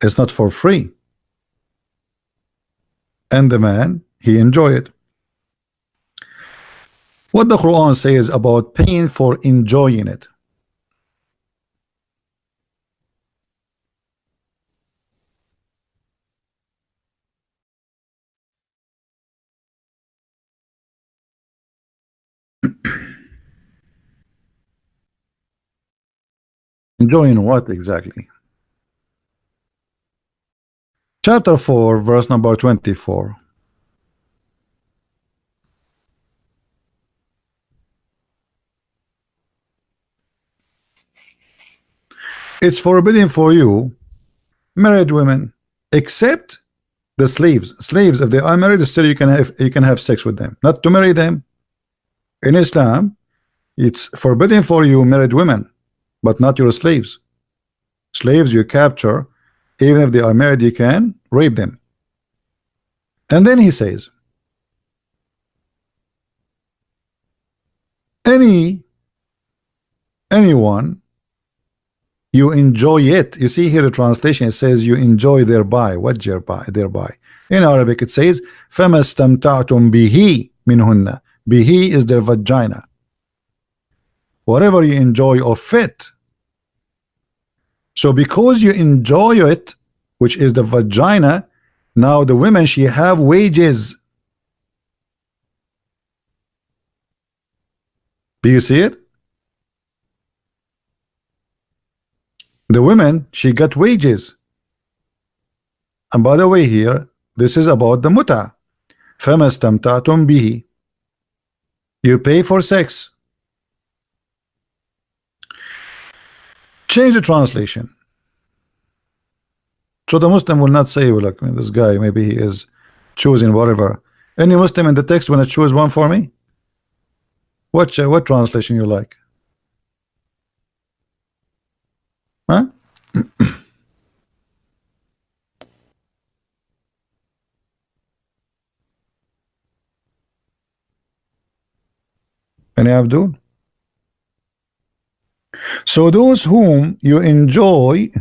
It's not for free. And the man, he enjoy it. What the Quran says about paying for enjoying it? Enjoying what exactly? Chapter 4, verse number 24. It's forbidden for you, married women, except the slaves. Slaves, if they are married, still you can have sex with them. Not to marry them. In Islam, it's forbidden for you, married women, but not your slaves. Slaves you capture, even if they are married, you can rape them. And then he says, anyone you enjoy it. You see here the translation, it says you enjoy thereby. What thereby? In Arabic it says فَمَا اسْتَمْتَعْتُمْ بِهِ مِنْهُنَّ. Bihi is their vagina. Whatever you enjoy of it. So because you enjoy it, which is the vagina, now the women, she have wages. Do you see it? The women, she got wages. And by the way, here this is about the muta. فَمَا اسْتَمْتَعْتُمْ بِهِ. You pay for sex. Change the translation. So the Muslim will not say, well, like, this guy, maybe he is choosing whatever. Any Muslim in the text want to choose one for me? What translation you like? Huh? Any Abdul? So those whom you enjoy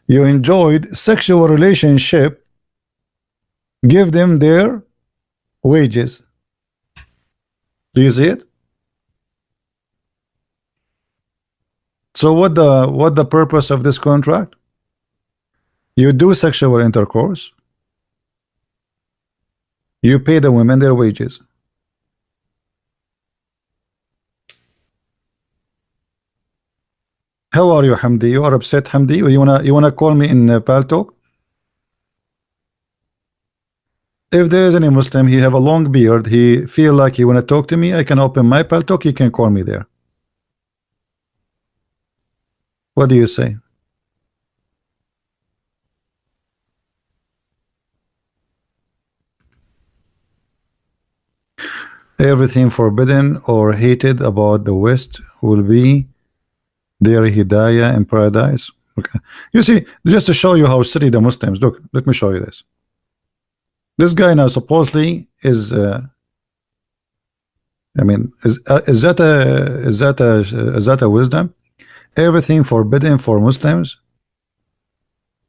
you enjoyed sexual relationship, give them their wages. Do you see it? So what the purpose of this contract? You do sexual intercourse, you pay the women their wages. How are you, Hamdi? You are upset, Hamdi? Or you wanna call me in Paltalk? If there is any Muslim, he have a long beard, he feel like he wanna talk to me, I can open my Paltalk, you can call me there. What do you say? Everything forbidden or hated about the West will be their hidayah in paradise. Okay. You see, just to show you how silly the Muslims look, let me show you this. This guy now supposedly is I mean, is that a wisdom? Everything forbidden for Muslims,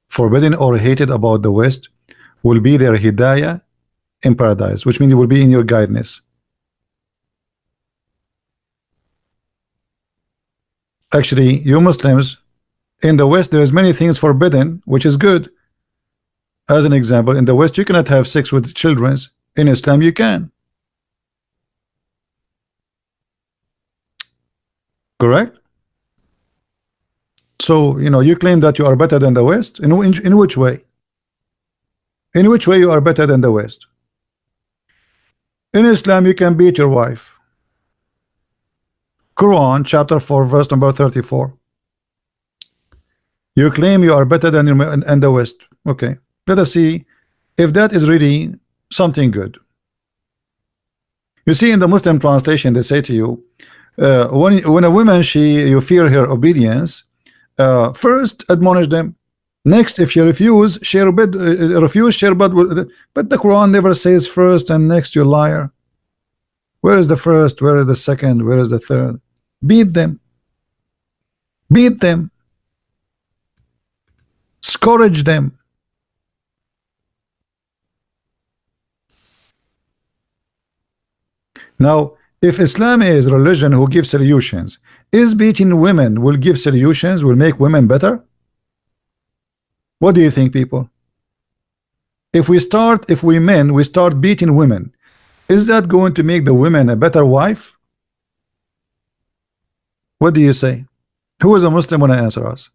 forbidden or hated about the West, will be their hidayah in paradise, which means it will be in your guidance. Actually, you Muslims in the West, there is many things forbidden, which is good. As an example, in the West, you cannot have sex with children. In Islam, you can. Correct? So, you know, you claim that you are better than the West. In which way? In which way you are better than the West? In Islam, you can beat your wife. Quran chapter 4 verse number 34. You claim you are better than in the West. Okay, let us see if that is really something good. You see, in the Muslim translation, they say to you, when a woman you fear her obedience, first admonish them. Next, if you refuse, share bed, share bed with. But the Quran never says first and next. You liar. Where is the first? Where is the second? Where is the third? Beat them. Beat them. Scourge them. Now, if Islam is religion who gives solutions, is beating women will give solutions, will make women better? What do you think, people? If we start beating women, is that going to make the women a better wife? What do you say? Who is a Muslim want to answer us?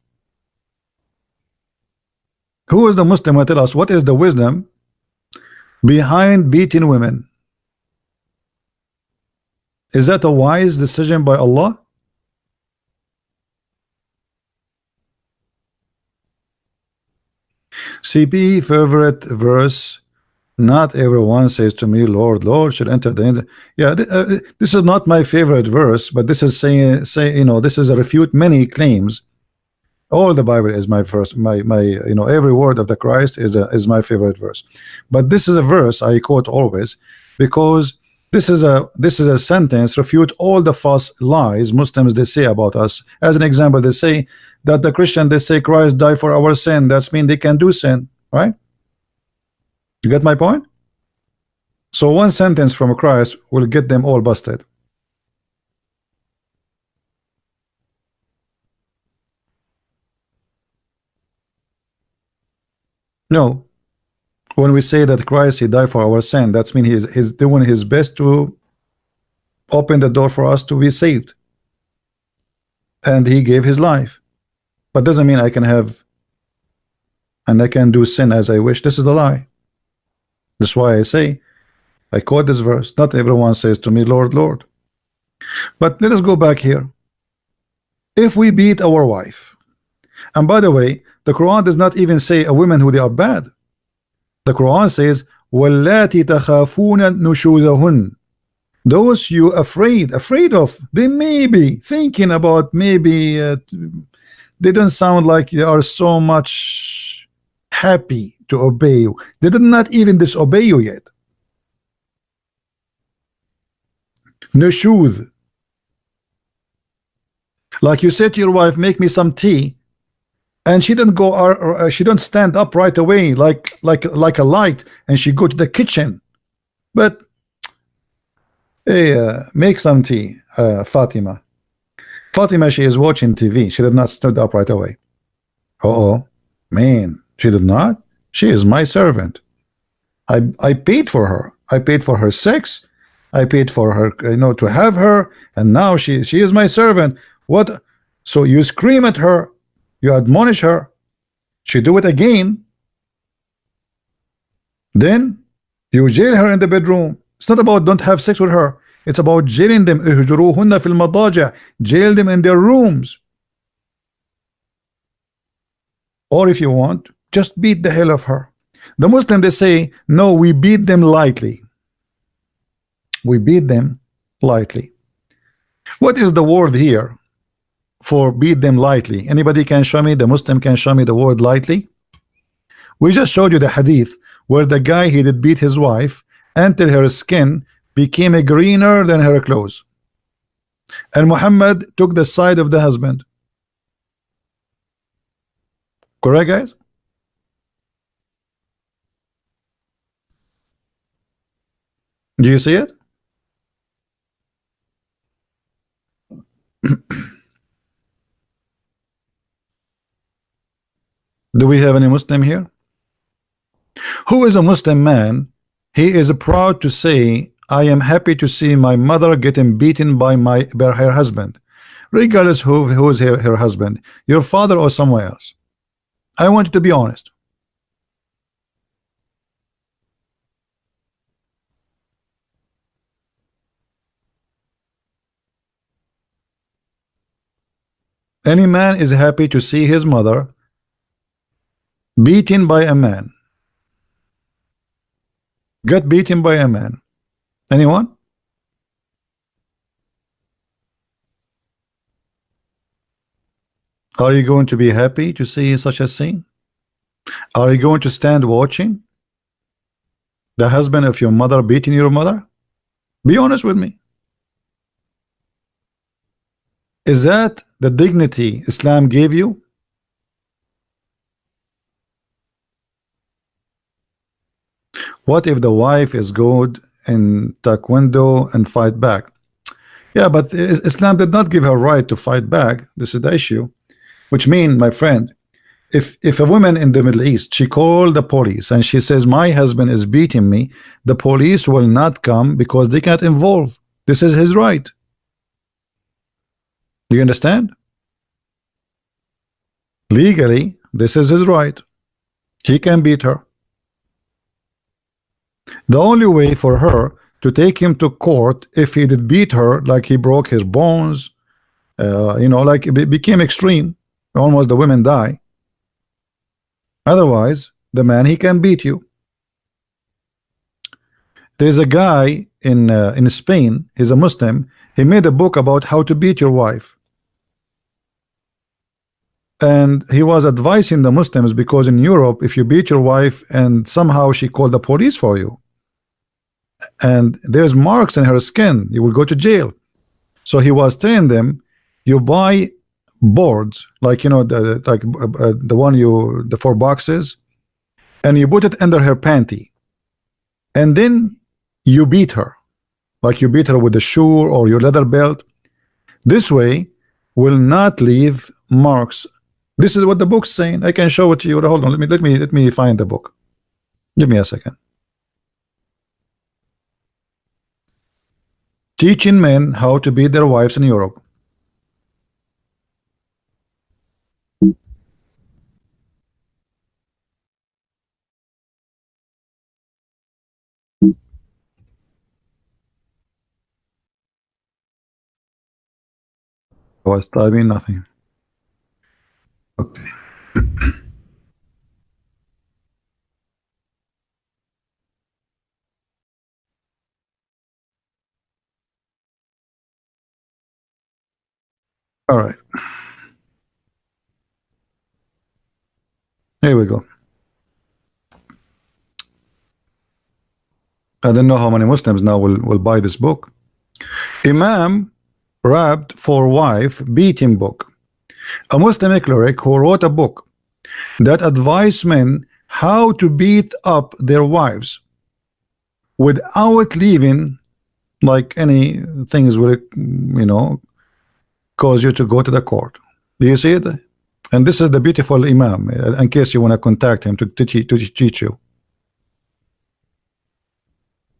Who is the Muslim want to tell us what is the wisdom behind beating women? Is that a wise decision by Allah? CP favorite verse. Not everyone says to me, Lord, Lord, should enter the end. Yeah, this is not my favorite verse, but this is saying, this is a refute many claims. All the Bible is my first, every word of the Christ is my favorite verse. But this is a verse I quote always because this is a sentence refute all the false lies Muslims they say about us. As an example, they say that the Christian they say Christ died for our sin. That's mean they can do sin, right? You get my point? So one sentence from Christ will get them all busted. No. When we say that Christ he died for our sin, that's mean he's doing his best to open the door for us to be saved. And he gave his life. But doesn't mean I can have and I can do sin as I wish. This is the lie. That's why I say, I quote this verse. Not everyone says to me, Lord, Lord. But let us go back here. If we beat our wife, and by the way, the Quran does not even say a woman who they are bad. The Quran says, وَاللَّاتِ تَخَافُونَ نُشُوزَهُنَّ. Those you afraid of, they may be thinking about maybe they don't sound like they are so much happy to obey you. They did not even disobey you yet. Nushuz. Like you said to your wife, make me some tea, and she didn't go she don't stand up right away like a light, and she go to the kitchen. But hey, make some tea, Fatima. Fatima, she is watching TV. She did not stand up right away. Man, she did not. She is my servant. I paid for her. I paid for her sex. I paid for her, to have her, and now she is my servant. What? So you scream at her, you admonish her, she do it again, then you jail her in the bedroom. It's not about don't have sex with her. It's about jailing them. اهجروهن في المضاجع. Jail them in their rooms. Or if you want, just beat the hell of her. The Muslim they say, no, we beat them lightly. We beat them lightly. What is the word here for beat them lightly? Anybody can show me? The Muslim can show me the word lightly? We just showed you the hadith where the guy he did beat his wife until her skin became a greener than her clothes, and Muhammad took the side of the husband. Correct, guys? Do you see it? Do we have any Muslim here? Who is a Muslim man? He is proud to say, I am happy to see my mother getting beaten by her husband, regardless who is her husband, your father or somewhere else. I want you to be honest. Any man is happy to see his mother beaten by a man. Get beaten by a man. Anyone? Are you going to be happy to see such a scene? Are you going to stand watching the husband of your mother beating your mother? Be honest with me. Is that the dignity Islam gave you? What if the wife is good in taekwondo and fight back? Yeah, but Islam did not give her right to fight back. This is the issue. Which means, my friend, if a woman in the Middle East, she called the police and she says, my husband is beating me, the police will not come because they can't involve. This is his right. Do you understand? Legally, this is his right. He can beat her. The only way for her to take him to court, if he did beat her, like he broke his bones, you know, like it became extreme, almost the women die. Otherwise, the man, he can beat you. There's a guy in Spain, he's a Muslim, he made a book about how to beat your wife. And he was advising the Muslims, because in Europe, if you beat your wife and somehow she called the police for you, and there's marks in her skin, you will go to jail. So he was telling them, you buy boards, like, you know, the one the 4 boxes, and you put it under her panty, and then you beat her, like you beat her with a shoe or your leather belt. This way will not leave marks. This is what the book's saying. I can show it to you. Hold on, let me find the book. Give me a second. Teaching men how to beat their wives in Europe. I was typing nothing. Okay. All right. Here we go. I don't know how many Muslims now will buy this book. Imam Rabbed for Wife Beating book. A Muslim cleric who wrote a book that advised men how to beat up their wives without leaving like any things will, you know, cause you to go to the court. Do you see it? And this is the beautiful Imam, in case you want to contact him to teach you.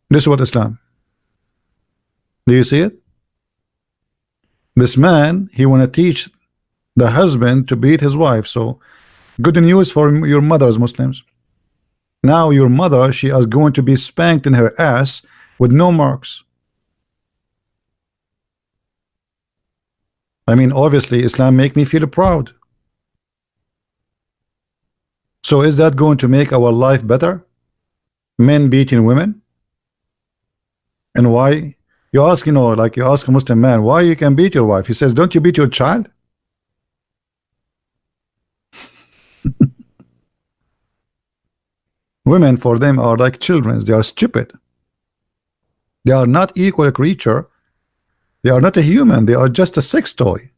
This is what Islam. Do you see it? This man, he want to teach the husband to beat his wife. So good news for your mothers, Muslims. Now your mother, she is going to be spanked in her ass with no marks. I mean, obviously Islam make me feel proud. So is that going to make our life better? Men beating women? And why? You ask, you know, like you ask a Muslim man, why you can beat your wife? He says, don't you beat your child? Women, for them, are like children. They are stupid. They are not equal creature. They are not a human. They are just a sex toy.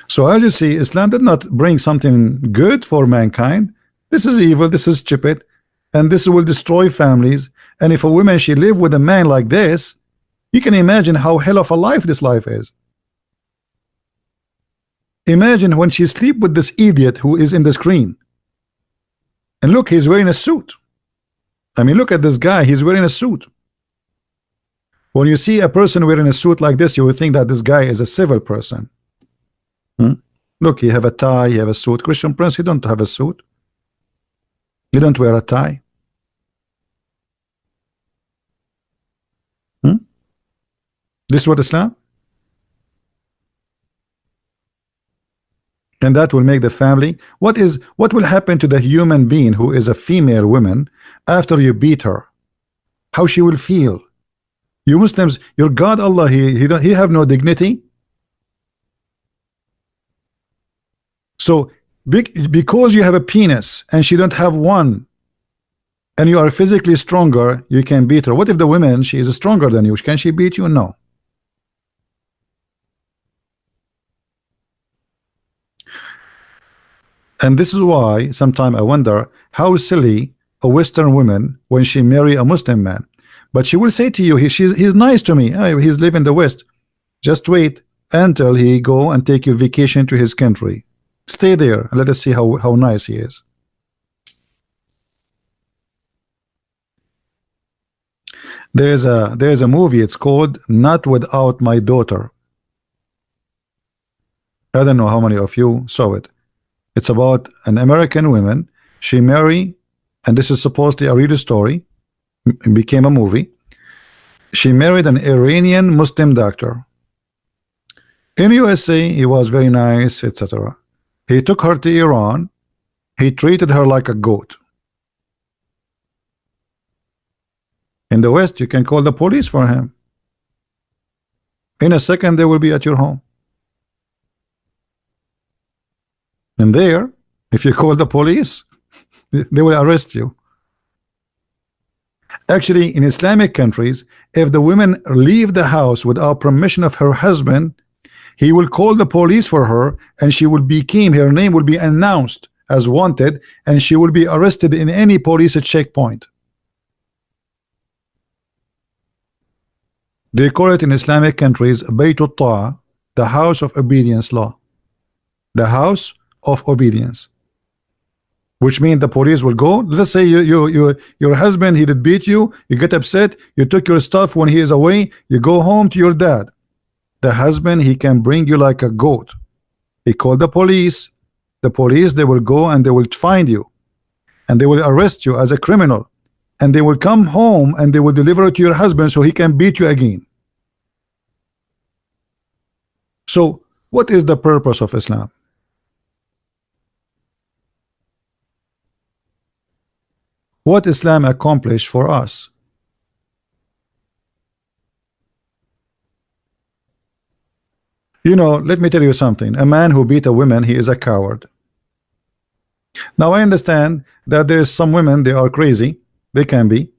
So as you see, Islam did not bring something good for mankind. This is evil. This is stupid. And this will destroy families. And if a woman, she live with a man like this, you can imagine how hell of a life this life is. Imagine when she sleep with this idiot who is in the screen. And look, he's wearing a suit. I mean, look at this guy. He's wearing a suit. When you see a person wearing a suit like this, you would think that this guy is a civil person. Look, you have a tie, you have a suit. Christian Prince, you don't have a suit. You don't wear a tie. This is what Islam? And that will make the family. What will happen to the human being who is a female woman after you beat her? How she will feel? You Muslims, your God Allah, he have no dignity. So because you have a penis and she don't have one, and you are physically stronger, you can beat her. What if the woman, she is stronger than you? Can she beat you? No. And this is why sometimes I wonder how silly a Western woman when she marry a Muslim man. But she will say to you, he's nice to me. Oh, he's living in the West. Just wait until he go and take you vacation to his country. Stay there and let us see how nice he is. There's a movie. It's called Not Without My Daughter. I don't know how many of you saw it. It's about an American woman. She married, and this is supposedly a real story. It became a movie. She married an Iranian Muslim doctor. In USA, he was very nice, etc. He took her to Iran. He treated her like a goat. In the West, you can call the police for him. In a second, they will be at your home. And there, if you call the police, they will arrest you. Actually, in Islamic countries, if the women leave the house without permission of her husband, he will call the police for her, and she will become, her name will be announced as wanted, and she will be arrested in any police checkpoint. They call it in Islamic countries Baytut Ta'a, the house of obedience law. The house of obedience, which means the police will go. Let's say your husband, he did beat you, you get upset, you took your stuff when he is away, you go home to your dad. The husband, he can bring you like a goat. He called the police. The police, they will go and they will find you, and they will arrest you as a criminal, and they will come home and they will deliver it to your husband so he can beat you again. So what is the purpose of Islam? What Islam accomplished for us? You know, let me tell you something. A man who beat a woman, he is a coward. Now I understand that there is some women, they are crazy. They can be.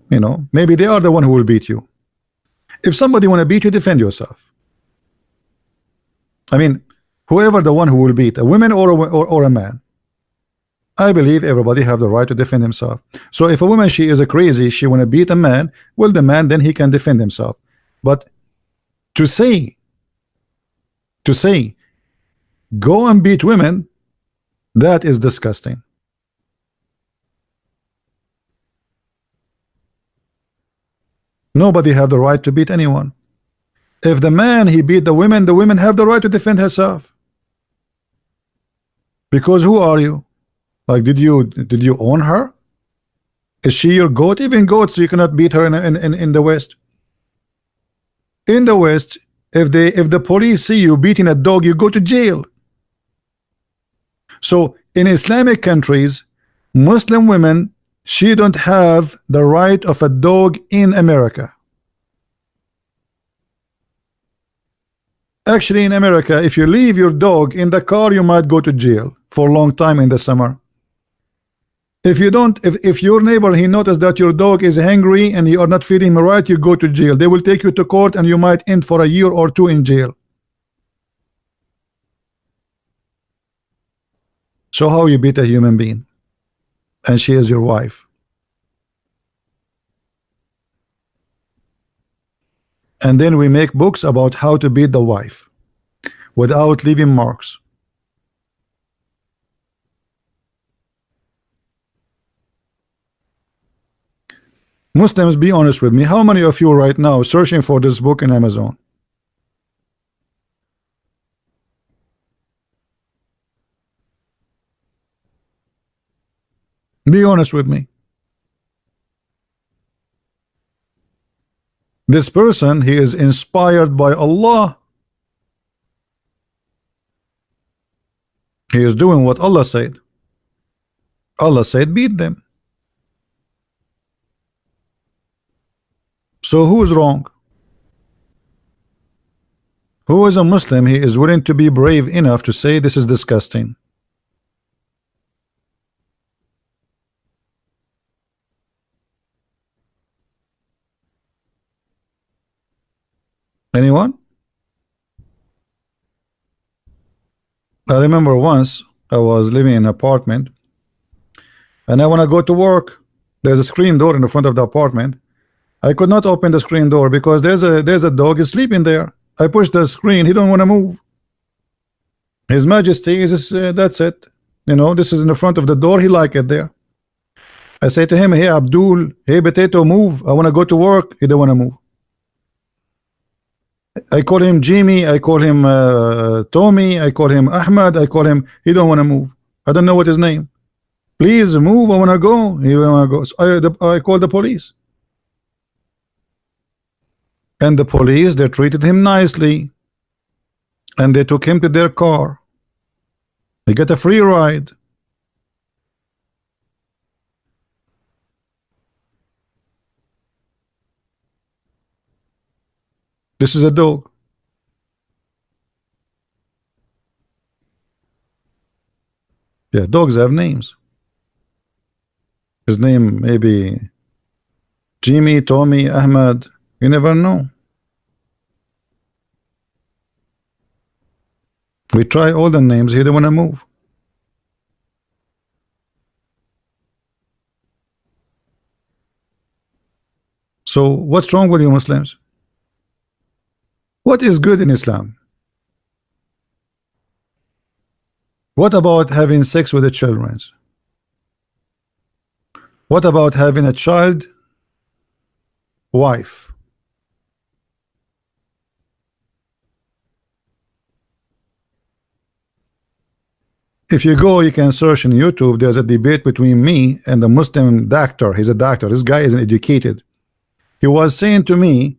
You know, maybe they are the one who will beat you. If somebody want to beat you, defend yourself. I mean, whoever the one who will beat, a woman or a man, I believe everybody have the right to defend himself. So if a woman, she is a crazy, she want to beat a man, well, the man, then he can defend himself. But to say go and beat women, that is disgusting. Nobody have the right to beat anyone. If the man, he beat the women have the right to defend herself. Because who are you? Like, did you own her? Is she your goat? Even goats, you cannot beat her in the West. In the West, if the police see you beating a dog, you go to jail. So in Islamic countries, Muslim women, she don't have the right of a dog in America. Actually, in America, if you leave your dog in the car, you might go to jail for a long time in the summer. If you don't, if your neighbor, he noticed that your dog is hungry and you are not feeding him right, you go to jail. They will take you to court and you might end for a year or two in jail. So how you beat a human being? And she is your wife. And then we make books about how to beat the wife without leaving marks. Muslims, be honest with me. How many of you right now searching for this book in Amazon? Be honest with me. This person, he is inspired by Allah. He is doing what Allah said. Allah said, beat them. So who's wrong? Who is a Muslim? He is willing to be brave enough to say this is disgusting. Anyone? I remember once I was living in an apartment and I want to go to work. There's a screen door in the front of the apartment. I could not open the screen door because there's a dog is sleeping there. I pushed the screen. He don't want to move. His Majesty is that's it. You know, this is in the front of the door. He like it there. I say to him, hey Abdul, hey Potato, move. I want to go to work. He don't want to move. I call him Jimmy. I call him Tommy. I call him Ahmad. I call him. He don't want to move. I don't know what his name. Please move. I want to go. He want to go. So I call the police. And the police, they treated him nicely. And they took him to their car. He got a free ride. This is a dog. Yeah, dogs have names. His name maybe Jimmy, Tommy, Ahmad. You never know. We try all the names. He don't want to move. So what's wrong with you Muslims? What is good in Islam? What about having sex with the children? What about having a child wife? If you go, you can search in YouTube. There's a debate between me and the Muslim doctor. He's a doctor. This guy isn't educated. He was saying to me,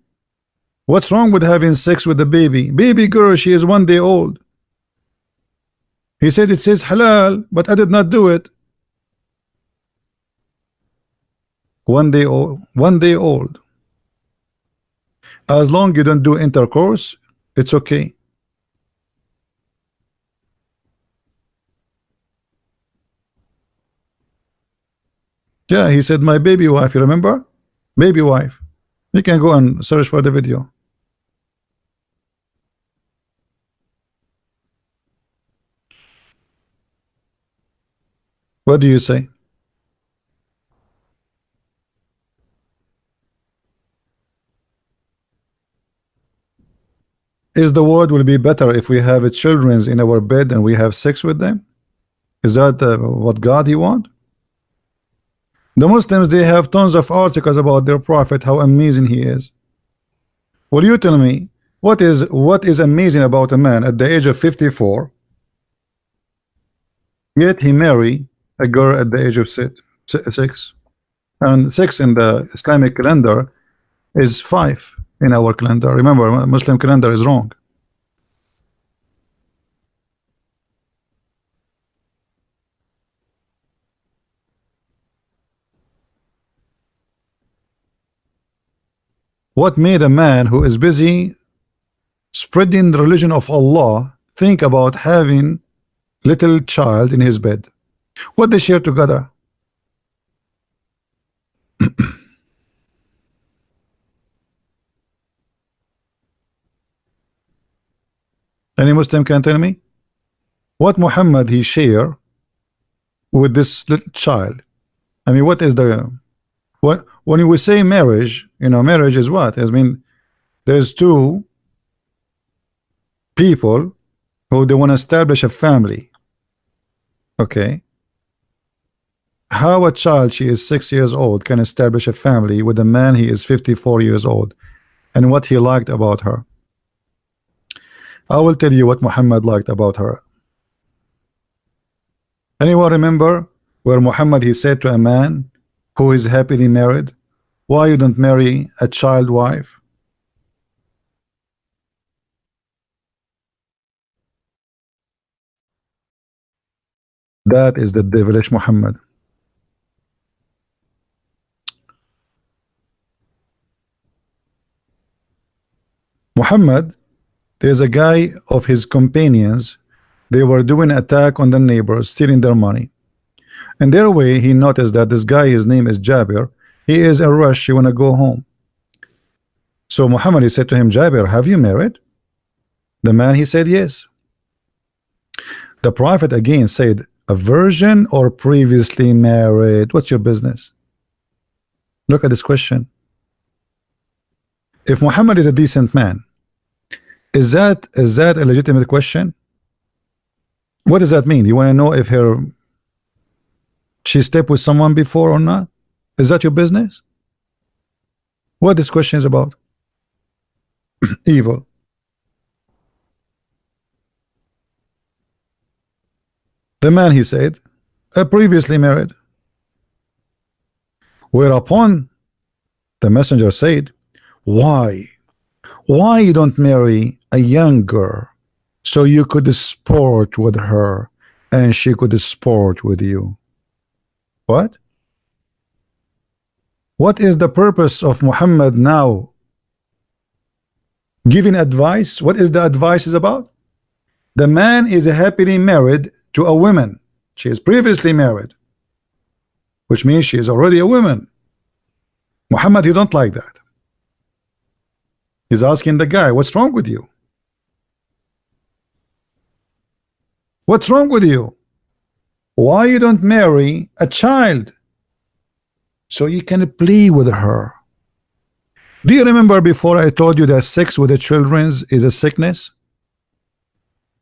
what's wrong with having sex with the baby? Baby girl, she is 1 day old. He said it says halal, but I did not do it. 1 day old. 1 day old. As long you don't do intercourse, it's okay. Yeah, he said my baby wife. You remember? Baby wife. You can go and search for the video. What do you say? Is the world will be better if we have children in our bed and we have sex with them? Is that what God he want? The Muslims, they have tons of articles about their prophet, how amazing he is. Will you tell me what is amazing about a man at the age of 54, yet he marry a girl at the age of 6, and 6 in the Islamic calendar is 5 in our calendar. Remember, Muslim calendar is wrong. What made a man who is busy spreading the religion of Allah think about having little child in his bed? What they share together? Any Muslim can tell me what Muhammad he share with this little child? I mean, what is the what when we say marriage? You know, marriage is what? I mean, there's two people who they want to establish a family. Okay, how a child, she is 6 years old, can establish a family with a man he is 54 years old, and what he liked about her? I will tell you what Muhammad liked about her. Anyone remember where Muhammad he said to a man who is happily married, why you don't marry a child wife? That is the devilish Muhammad. Muhammad There's a guy of his companions. They were doing attack on the neighbors, stealing their money. And their way, he noticed that this guy, his name is Jabir. He is in a rush. He want to go home. So Muhammad, he said to him, Jabir, have you married? The man, he said, yes. The Prophet again said, a virgin or previously married? What's your business? Look at this question. If Muhammad is a decent man, is that a legitimate question? What does that mean? You want to know if she slept with someone before or not? Is that your business? What this question is about? Evil. The man, he said, previously married. Whereupon the messenger said, why you don't marry a young girl so you could sport with her and she could sport with you? What is the purpose of Muhammad now giving advice? What is the advice is about? The man is happily married to a woman. She is previously married, which means she is already a woman. Muhammad, he don't like that. He's asking the guy, what's wrong with you? What's wrong with you? Why you don't marry a child so you can play with her? Do you remember before I told you that sex with the children is a sickness?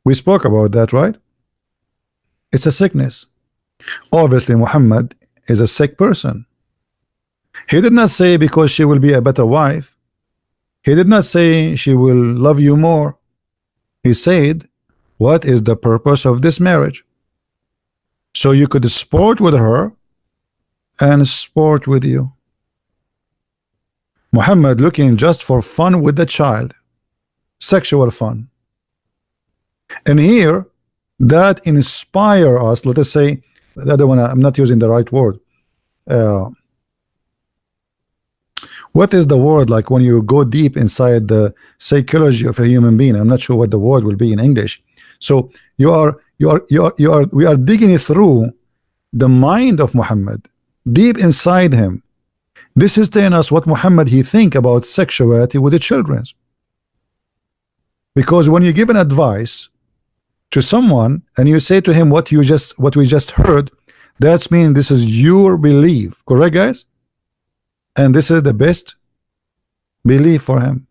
We spoke about that, right? It's a sickness. Obviously Muhammad is a sick person. He did not say because she will be a better wife. He did not say she will love you more. He said, what is the purpose of this marriage? So you could sport with her and sport with you. Muhammad looking just for fun with the child, sexual fun. And here that inspire us. Let us say the other one, I'm not using the right word. What is the word like when you go deep inside the psychology of a human being? I'm not sure what the word will be in English. So we are digging through the mind of Muhammad, deep inside him. This is telling us what Muhammad he think about sexuality with the children. Because when you give an advice to someone and you say to him what we just heard, that's mean this is your belief, correct, guys? And this is the best belief for him.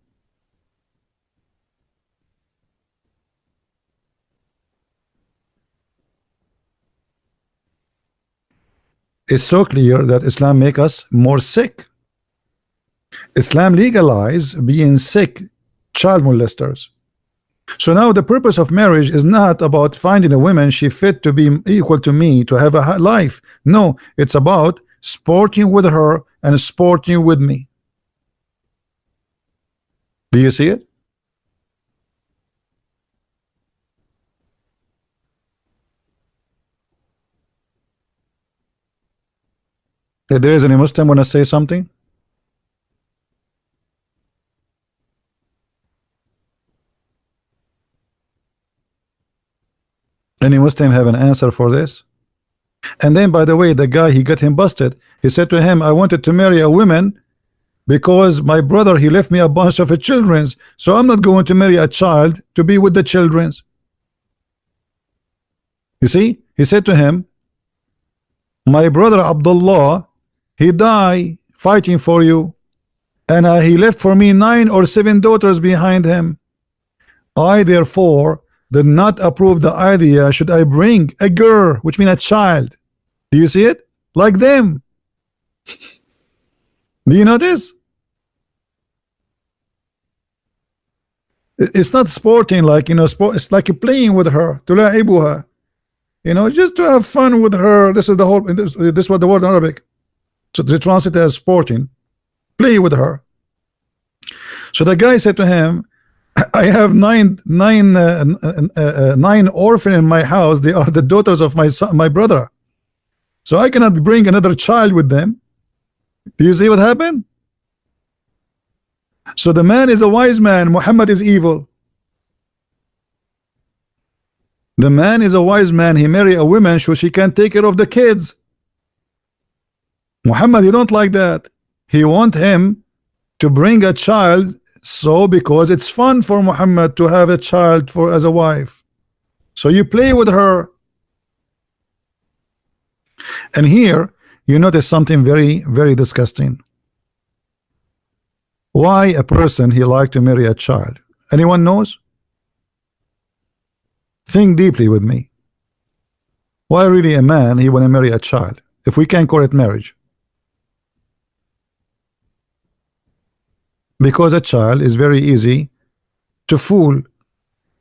It's so clear that Islam make us more sick. Islam legalize being sick child molesters. So now the purpose of marriage is not about finding a woman she fit to be equal to me to have a life. No, it's about sporting with her and sporting with me. Do you see it? If there is any Muslim want to say something? Any Muslim have an answer for this? And then, by the way, the guy, he got him busted. He said to him, I wanted to marry a woman because my brother, he left me a bunch of children, so I'm not going to marry a child to be with the children. You see, he said to him, my brother Abdullah, he died fighting for you, and he left for me 9 or 7 daughters behind him. I therefore did not approve the idea should I bring a girl, which means a child. Do you see it? Like them. Do you notice? It's not sporting like, you know, it's like you're playing with her, تلاعبها, you know, just to have fun with her. This is the whole, this is what the word in Arabic. So they translate it as sporting, play with her. So the guy said to him, I have nine orphans in my house. They are the daughters of my son, my brother. So I cannot bring another child with them. Do you see what happened? So the man is a wise man. Muhammad is evil. The man is a wise man. He marry a woman so she can take care of the kids. Muhammad, he don't like that. He want him to bring a child, so because it's fun for Muhammad to have a child for as a wife. So you play with her. And here you notice something very, very disgusting. Why a person he like to marry a child? Anyone knows? Think deeply with me. Why really a man he want to marry a child if we can call it marriage? Because a child is very easy to fool.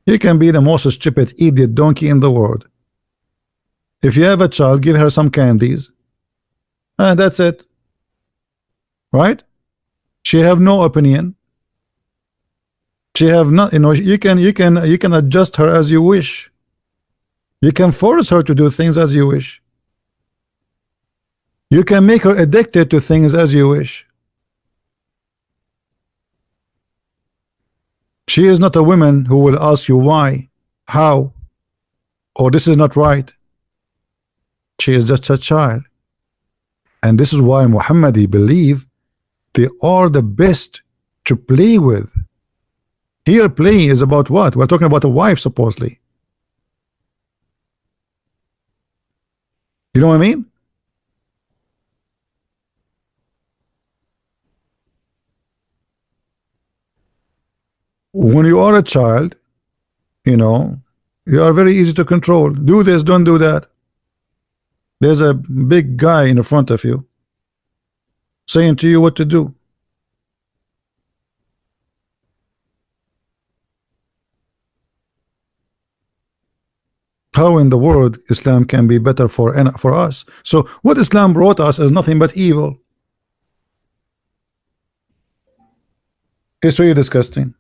You can be the most stupid idiot donkey in the world. If you have a child, give her some candies, and that's it. Right? She have no opinion. She have not, you know, you can adjust her as you wish. You can force her to do things as you wish. You can make her addicted to things as you wish. She is not a woman who will ask you why, how, or this is not right. She is just a child. And this is why Muhammadi believe they are the best to play with. Here play is about what? We're talking about a wife supposedly. You know what I mean? When you are a child, you know, you are very easy to control. Do this, don't do that. There's a big guy in front of you saying to you what to do. How in the world Islam can be better for us? So what Islam brought us is nothing but evil. It's really disgusting.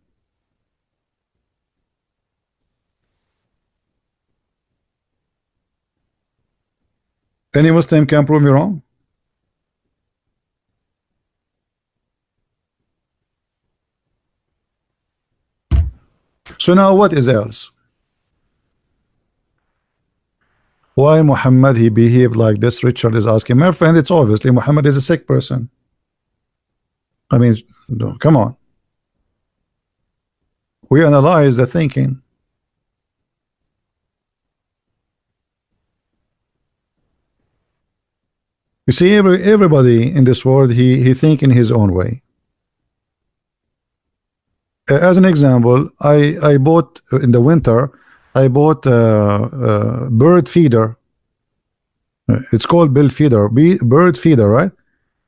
Any Muslim can prove me wrong. So now what is else? Why Muhammad he behaved like this? Richard is asking. My friend, it's obviously Muhammad is a sick person. I mean, no, come on. We analyze the thinking. You see, everybody in this world he think in his own way. As an example, I bought in the winter. I bought a bird feeder. It's called bird feeder, right?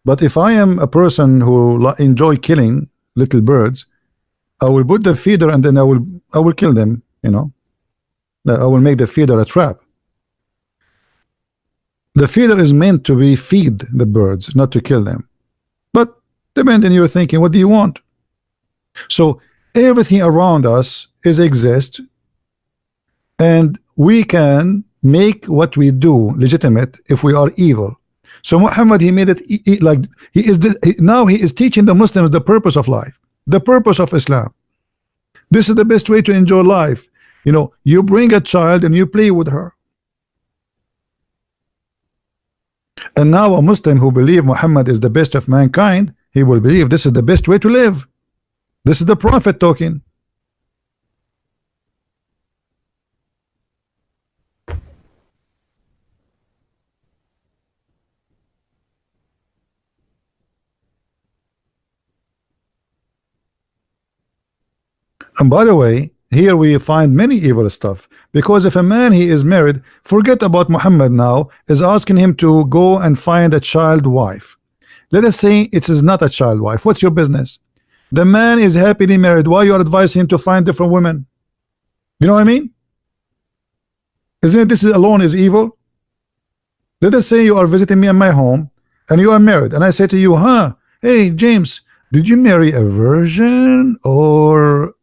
But if I am a person who enjoy killing little birds, I will put the feeder and then I will kill them. You know, I will make the feeder a trap. The feeder is meant to be feed the birds, not to kill them. But depending, you're thinking, what do you want? So everything around us is exist, and we can make what we do legitimate if we are evil. So Muhammad he made it like now he is teaching the Muslims the purpose of life, the purpose of Islam. This is the best way to enjoy life. You know, you bring a child and you play with her. And now a Muslim who believe Muhammad is the best of mankind, he will believe this is the best way to live. This is the Prophet talking. And by the way, here we find many evil stuff, because if a man he is married, forget about Muhammad now, is asking him to go and find a child wife. Let us say it is not a child wife. What's your business? The man is happily married. Why you are advising him to find different women? You know what I mean? Isn't it this alone is evil? Let us say you are visiting me in my home and you are married, and I say to you, hey James, did you marry a virgin or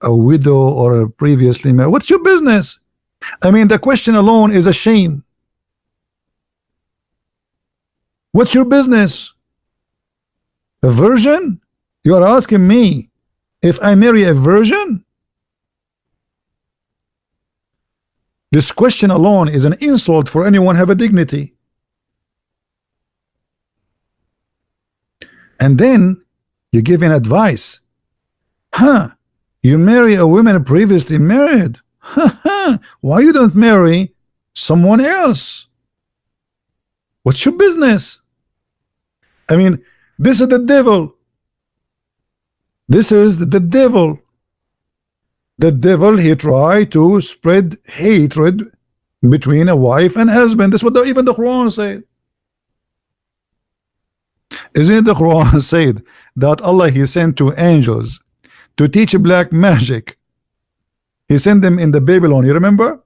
a widow or a previously married? What's your business? I mean, the question alone is a shame. What's your business? A virgin? You are asking me if I marry a virgin? This question alone is an insult for anyone have a dignity. And then you give an advice. Huh? You marry a woman previously married. Why you don't marry someone else? What's your business? I mean, this is the devil. This is the devil. The devil, he tried to spread hatred between a wife and husband. That's what even the Quran said. Isn't the Quran said that Allah, he sent two angels to teach black magic? He sent them in the Babylon. You remember?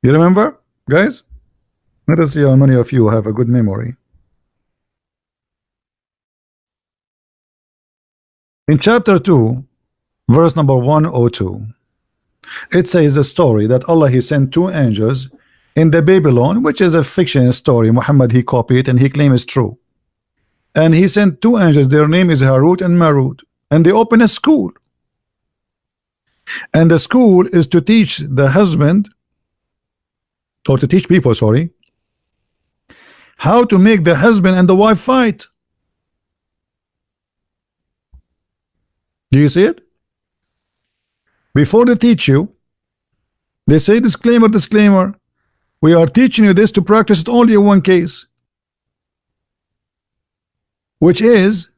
You remember, guys? Let us see how many of you have a good memory. In chapter 2, verse number 102, it says the story that Allah, he sent two angels in the Babylon, which is a fiction story. Muhammad, he copied it and he claims it's true. And he sent two angels. Their name is Harut and Marut, and they open a school. And the school is to teach the husband, or to teach people, sorry, how to make the husband and the wife fight. Do you see it? Before they teach you, they say, disclaimer, disclaimer, we are teaching you this to practice it only in one case, which is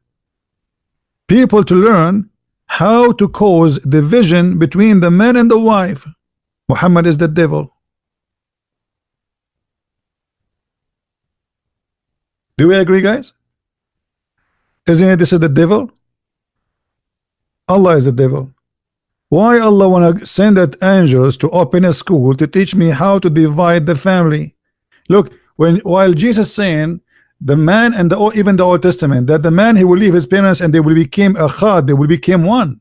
people to learn how to cause division between the man and the wife. Muhammad is the devil. Do we agree, guys? Isn't it this is the devil? Allah is the devil. Why Allah wanna send that angels to open a school to teach me how to divide the family? Look, while Jesus saying the man and even the Old Testament that the man, he will leave his parents and they will become a khad, they will become one.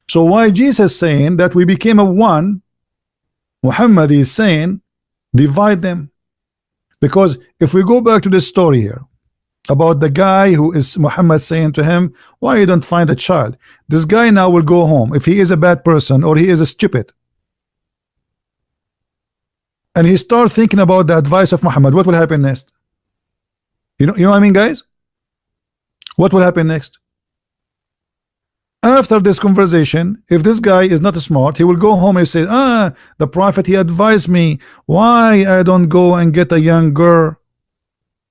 So why Jesus saying that we became a one, Muhammad is saying divide them? Because if we go back to this story here about the guy who is Muhammad saying to him, why you don't find a child? This guy now will go home if he is a bad person or he is a stupid, and he start thinking about the advice of Muhammad. What will happen next? You know what I mean, guys? What will happen next? After this conversation, if this guy is not smart, he will go home and say, the prophet, he advised me why I don't go and get a young girl.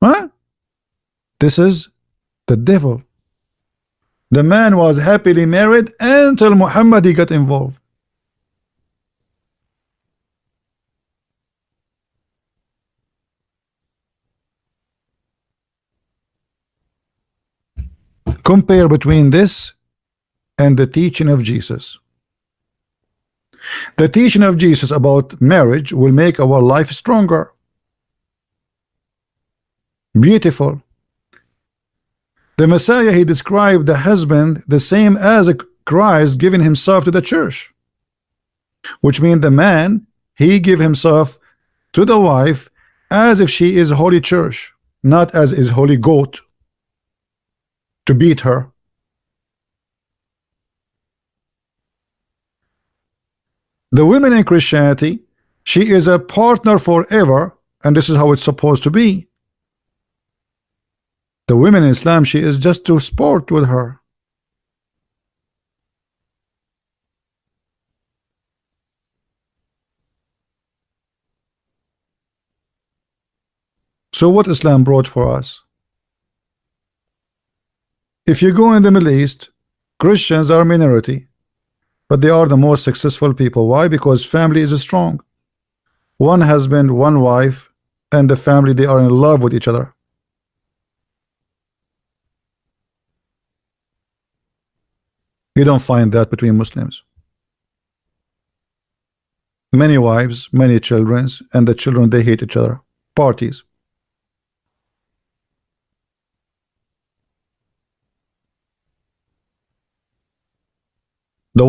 Huh? This is the devil. The man was happily married until Muhammad, he got involved. Compare between this and the teaching of Jesus. The teaching of Jesus about marriage will make our life stronger, beautiful. The Messiah, he described the husband the same as a Christ giving himself to the church, which means the man, he give himself to the wife as if she is holy church, not as is holy goat to beat her. The woman in Christianity, she is a partner forever, and this is how it's supposed to be. The woman in Islam, she is just to sport with her. So what Islam brought for us? If you go in the Middle East, Christians are a minority, but they are the most successful people. Why? Because family is strong. One husband, one wife, and the family, they are in love with each other. You don't find that between Muslims. Many wives, many children, and the children, they hate each other. Parties. The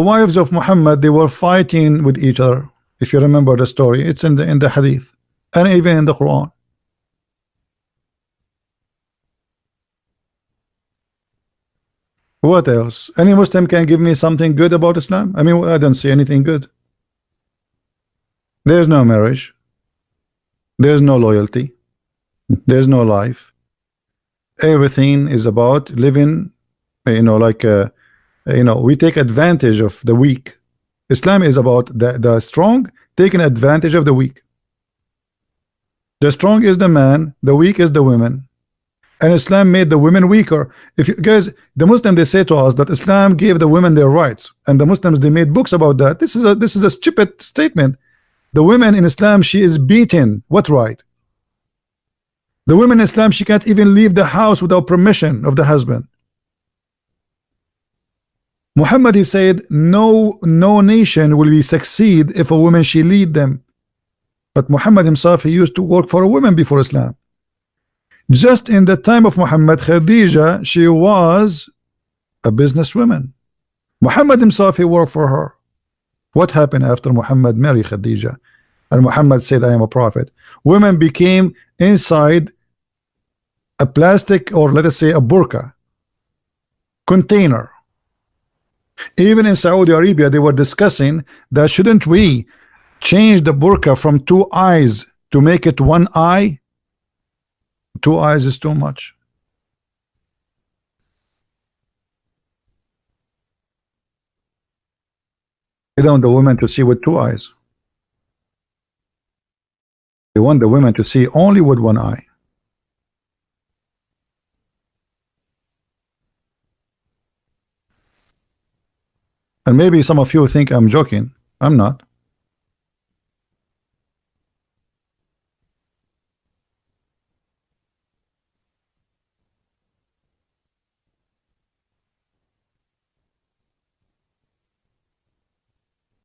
wives of Muhammad, they were fighting with each other. If you remember the story, it's in the hadith and even in the Quran. What else? Any Muslim can give me something good about Islam? I mean, I don't see anything good. There's no marriage. There's no loyalty. There's no life. Everything is about living, like we take advantage of the weak. Islam is about the strong taking advantage of the weak. The strong is the man, the weak is the women. And Islam made the women weaker. If you guys, the Muslims, they say to us that Islam gave the women their rights, and the Muslims, they made books about that. This is a stupid statement. The women in Islam, she is beaten. What right? The woman in Islam, she can't even leave the house without permission of the husband. Muhammad, he said, no nation will be succeed if a woman she lead them. But Muhammad himself, he used to work for a woman before Islam. Just in the time of Muhammad, Khadija, she was a businesswoman. Muhammad himself, he worked for her. What happened after Muhammad married Khadija and Muhammad said, I am a prophet? Women became inside a plastic, or let us say a burqa container. Even in Saudi Arabia, they were discussing that shouldn't we change the burqa from 2 eyes to make it 1 eye? 2 eyes is too much. They don't want the women to see with 2 eyes. They want the women to see only with 1 eye. And maybe some of you think I'm joking. I'm not.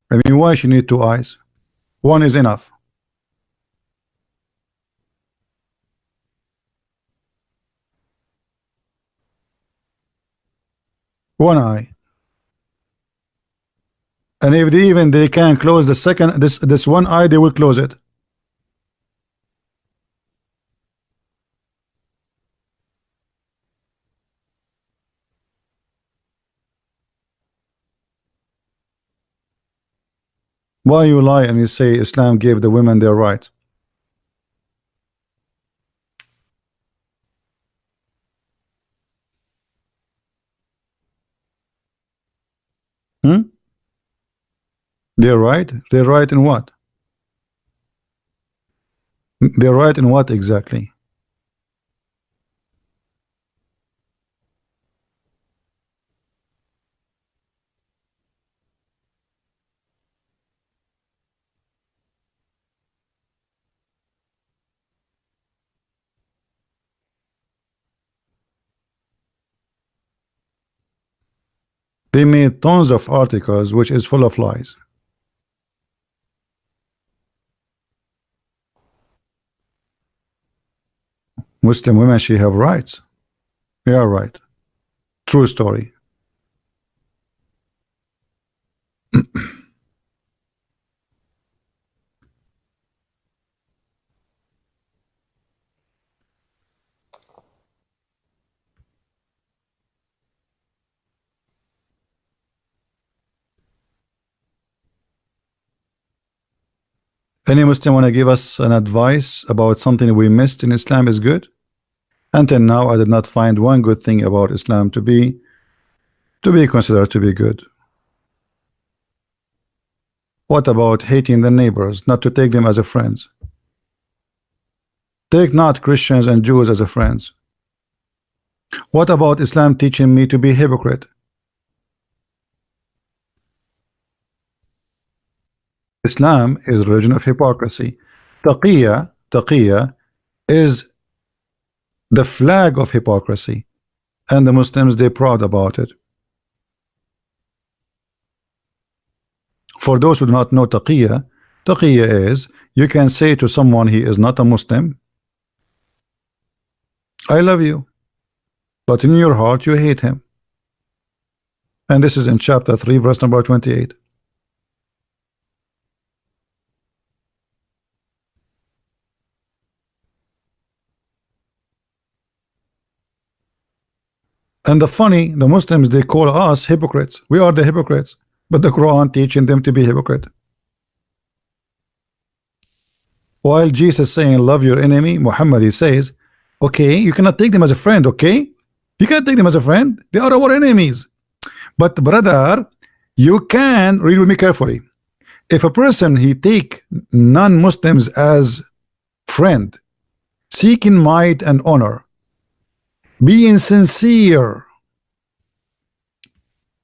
I mean, why she need 2 eyes? 1 is enough. One eye. And if they can close the second, this 1 eye, they will close it. Why you lie and you say Islam gave the women their right? They're right? They're right in what? They're right in what exactly? They made tons of articles which is full of lies. Muslim women, she have rights. You are right. True story. Any Muslim want to give us an advice about something we missed in Islam is good? Until now, I did not find one good thing about Islam to be considered to be good. What about hating the neighbors, not to take them as a friends? Take not Christians and Jews as a friends. What about Islam teaching me to be hypocrite? Islam is religion of hypocrisy. Taqiyya is the flag of hypocrisy, and the Muslims, they're proud about it. For those who do not know taqiyya is you can say to someone he is not a Muslim, I love you, but in your heart you hate him. And this is in chapter 3 verse number 28. And the funny, the Muslims, they call us hypocrites. We are the hypocrites, but the Quran teaching them to be hypocrite. While Jesus saying love your enemy, Muhammad he says, okay, you cannot take them as a friend, okay? You cannot take them as a friend. They are our enemies. But brother, you can read with me carefully. If a person he take non-Muslims as friend, seeking might and honor, being sincere.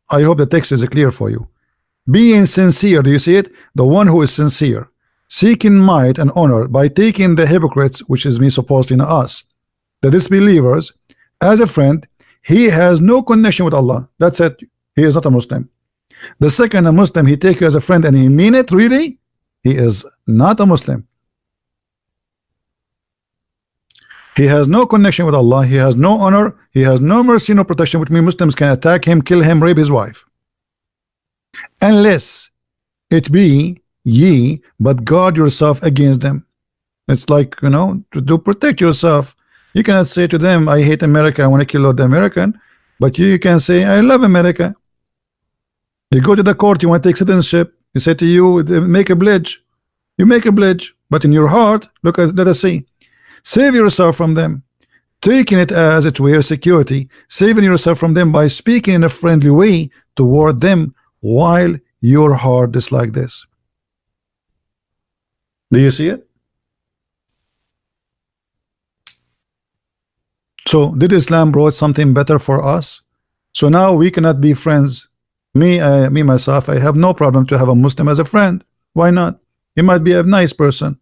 I hope the text is clear for you. Being sincere, do you see it? The one who is sincere, seeking might and honor by taking the hypocrites, which is me supposedly us, the disbelievers, as a friend, he has no connection with Allah. That's it. He is not a Muslim. The second a Muslim, he take you as a friend and he mean it really, he is not a Muslim. He has no connection with Allah. He has no honor. He has no mercy, no protection, which means Muslims can attack him, kill him, rape his wife. Unless it be ye, but guard yourself against them. It's like, you know, to protect yourself. You cannot say to them, I hate America, I want to kill all the American. But you can say, I love America. You go to the court, you want to take citizenship. You say to you, make a pledge. You make a pledge. But in your heart, look at, let us see. Save yourself from them, taking it as it were security, saving yourself from them by speaking in a friendly way toward them while your heart is like this. Do you see it? So did Islam brought something better for us? So now we cannot be friends. Me myself, I have no problem to have a Muslim as a friend. Why not? He might be a nice person.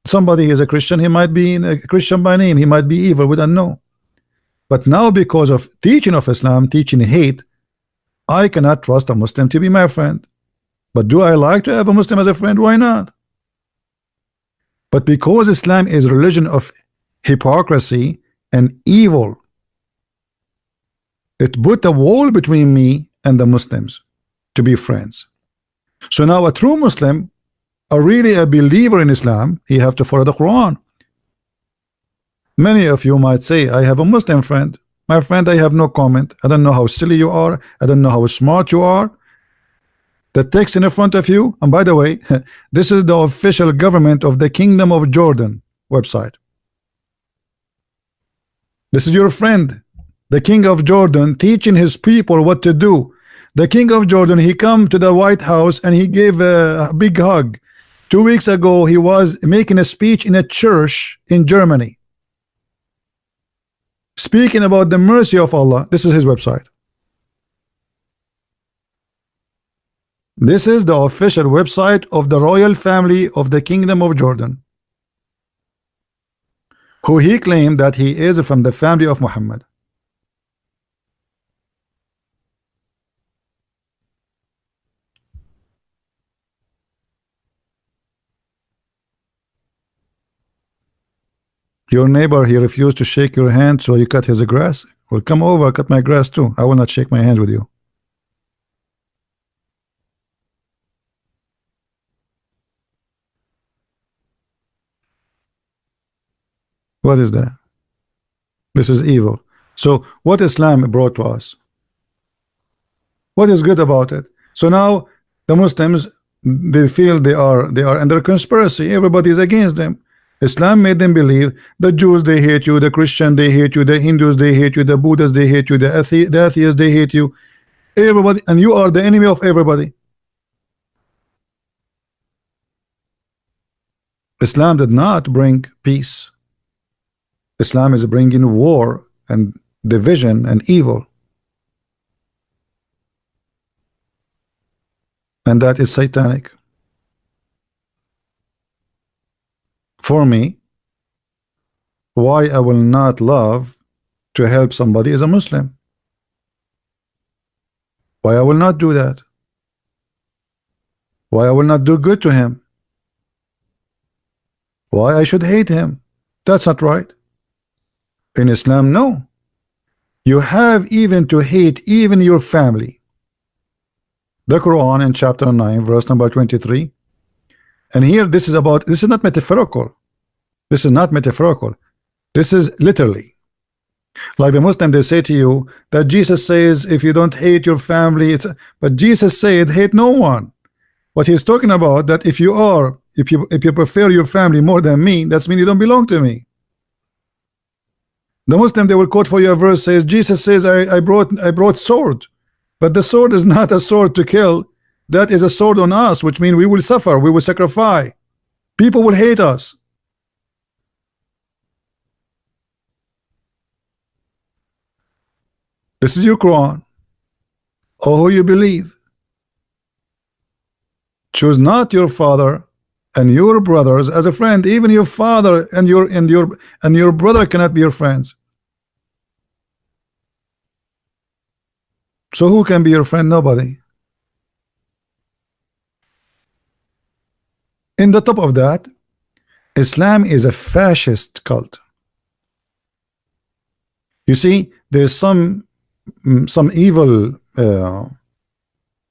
Somebody is a Christian, he might be a Christian by name, he might be evil, we don't know. But now because of teaching of Islam, teaching hate, I cannot trust a Muslim to be my friend. But do I like to have a Muslim as a friend? Why not? But because Islam is a religion of hypocrisy and evil, it put a wall between me and the Muslims to be friends. So now a true Muslim, really a believer in Islam, he have to follow the Quran. Many of you might say, I have a Muslim friend. My friend, I have no comment. I don't know how silly you are. I don't know how smart you are. The text in front of you, and by the way, this is the official government of the Kingdom of Jordan website. This is your friend, the King of Jordan, teaching his people what to do. The King of Jordan, he come to the White House and he gave a big hug. 2 weeks ago, he was making a speech in a church in Germany, speaking about the mercy of Allah. This is his website. This is the official website of the royal family of the Kingdom of Jordan, who he claimed that he is from the family of Muhammad. Your neighbor, he refused to shake your hand, so you cut his grass. Well, come over, cut my grass too. I will not shake my hand with you. What is that? This is evil. So what Islam brought to us? What is good about it? So now the Muslims, they feel they are under conspiracy. Everybody is against them. Islam made them believe the Jews they hate you, the Christian they hate you, the Hindus they hate you, the Buddhists they hate you, the atheists they hate you, everybody, and you are the enemy of everybody. Islam did not bring peace. Islam is bringing war and division and evil, and that is satanic. For me, why I will not love to help somebody as a Muslim? Why I will not do that? Why I will not do good to him? Why I should hate him? That's not right. In Islam, no. You have even to hate even your family. The Quran in chapter 9 verse number 23. And here this is about, this is not metaphorical. This is not metaphorical. This is literally. Like the Muslim, they say to you that Jesus says if you don't hate your family, it's, but Jesus said hate no one. What he's talking about, that if you prefer your family more than me, that's mean you don't belong to me. The Muslim, they will quote for you a verse, says Jesus says I brought sword, but the sword is not a sword to kill. That is a sword on us, which means we will suffer, we will sacrifice, people will hate us. This is your Quran, or who you believe. Choose not your father and your brothers as a friend. Even your father and your brother cannot be your friends. So who can be your friend? Nobody. In the top of that, Islam is a fascist cult. You see, there's some evil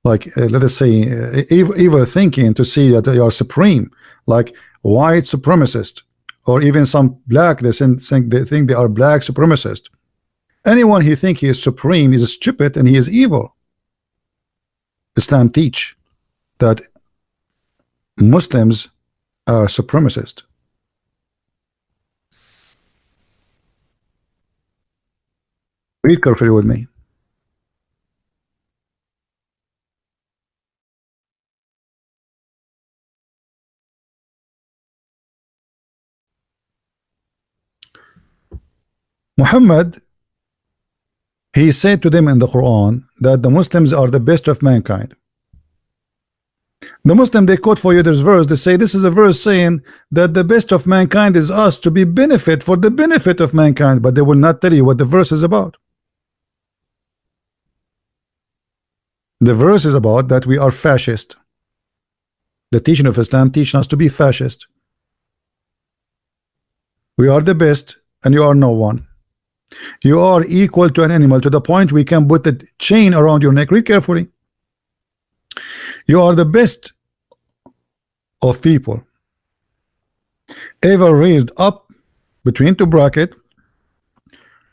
let us say evil thinking to see that they are supreme, like white supremacist, or even some black, they think they are black supremacist. Anyone he think he is supreme is stupid and he is evil. Islam teach that Muslims are supremacist. Read carefully with me. Muhammad, he said to them in the Quran that the Muslims are the best of mankind. The Muslim, they quote for you this verse, they say this is a verse saying that the best of mankind is us, to be benefit for the benefit of mankind, but they will not tell you what the verse is about. The verse is about that we are fascist. The teaching of Islam teaches us to be fascist. We are the best and you are no one. You are equal to an animal, to the point we can put a chain around your neck. Read carefully. You are the best of people ever raised up between two brackets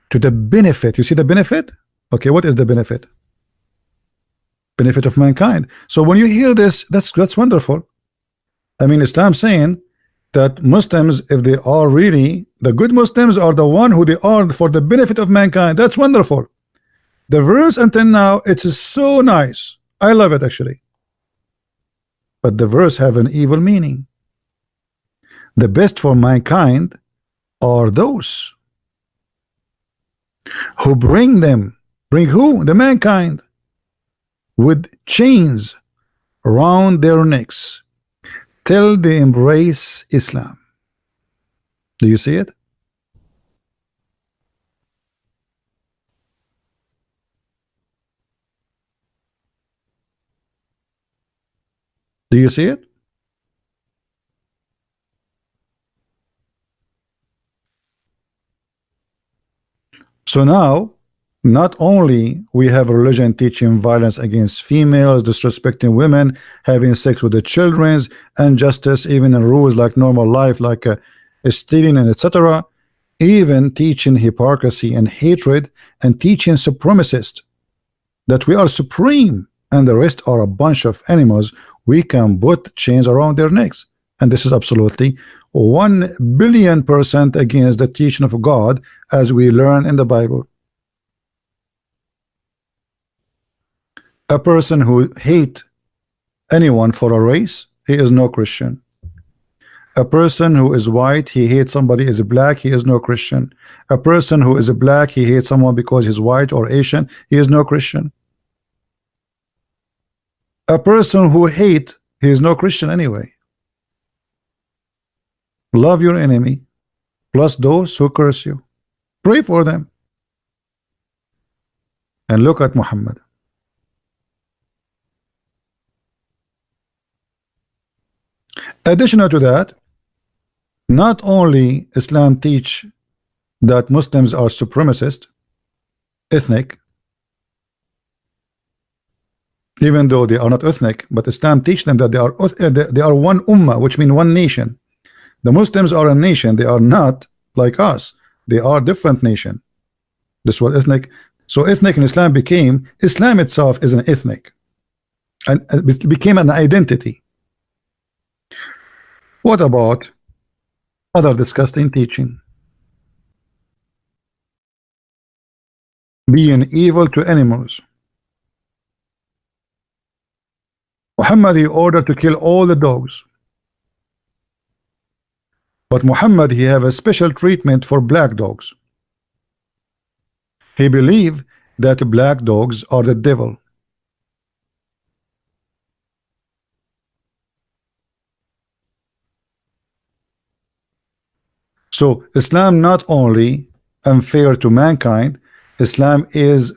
to the benefit. You see the benefit? Okay, what is the benefit? Benefit of mankind. So when you hear this, that's wonderful. I mean, Islam saying that Muslims, if they are really the good Muslims, are the one who they are for the benefit of mankind. That's wonderful. The verse until now, it is so nice. I love it actually. But the verse have an evil meaning. The best for mankind are those who bring who? The mankind, with chains around their necks till they embrace Islam. Do you see it? Do you see it? So now, not only we have a religion teaching violence against females, disrespecting women, having sex with the children, injustice, even in rules like normal life, like stealing and etc., even teaching hypocrisy and hatred, and teaching supremacist that we are supreme and the rest are a bunch of animals. We can put chains around their necks, and this is absolutely 1,000,000,000% against the teaching of God, as we learn in the Bible. A person who hate anyone for a race, he is no Christian. A person who is white, he hates somebody is black, he is no Christian. A person who is black, he hates someone because he's white or Asian, he is no Christian. A person who hate, he is no Christian anyway. Love your enemy, plus those who curse you. Pray for them. And look at Muhammad. Additional to that, not only Islam teach that Muslims are supremacist, ethnic, even though they are not ethnic, but Islam teach them that they are one ummah, which means one nation. The Muslims are a nation. They are not like us. They are different nation. This was ethnic. So ethnic in Islam became, Islam itself is an ethnic, and it became an identity. What about other disgusting teaching? Being evil to animals. Muhammad, he ordered to kill all the dogs. But Muhammad, he have a special treatment for black dogs. He believed that black dogs are the devil. So Islam not only unfair to mankind, Islam is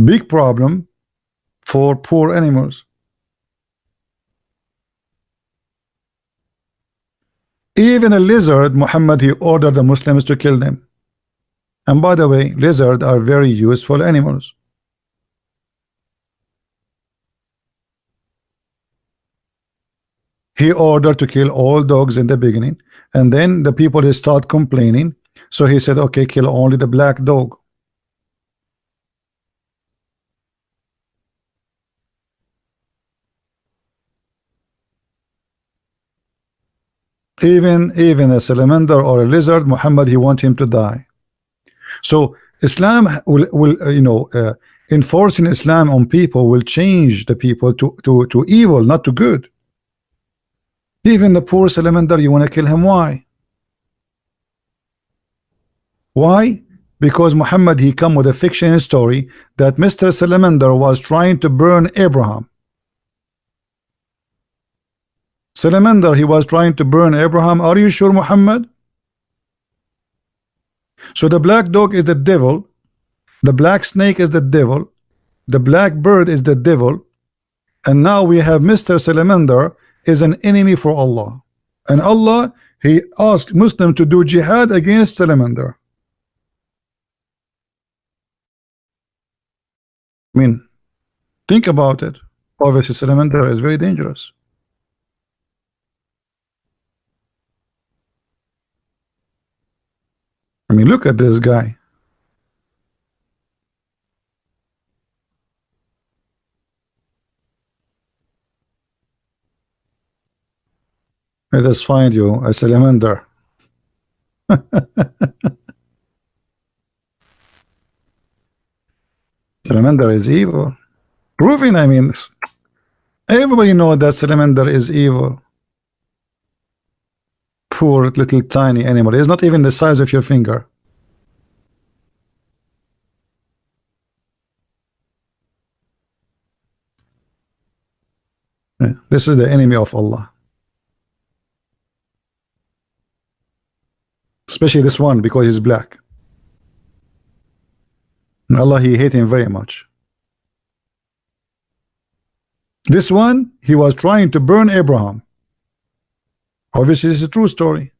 big problem for poor animals. Even a lizard, Muhammad, he ordered the Muslims to kill them. And by the way, lizards are very useful animals. He ordered to kill all dogs in the beginning, and then the people they start complaining, so he said, okay, kill only the black dog. Even a salamander or a lizard, Muhammad, he want him to die. So Islam will enforcing Islam on people will change the people to evil, not to good. Even the poor salamander, you want to kill him. Why? Why? Because Muhammad, he come with a fiction story that Mr. Salamander was trying to burn Abraham. Salamander, he was trying to burn Abraham. Are you sure, Muhammad? So the black dog is the devil, the black snake is the devil, the black bird is the devil, and now we have Mr. Salamander is an enemy for Allah. And Allah, he asked Muslim to do jihad against salamander. I mean, think about it. Obviously salamander is very dangerous. I mean, look at this guy. Let us find you a salamander. Salamander is evil. Proving, I mean, everybody knows that salamander is evil. Poor little tiny animal. It's not even the size of your finger. This is the enemy of Allah. Especially this one, because he's black. And Allah, he hate him very much. This one, he was trying to burn Abraham. Obviously, this is a true story.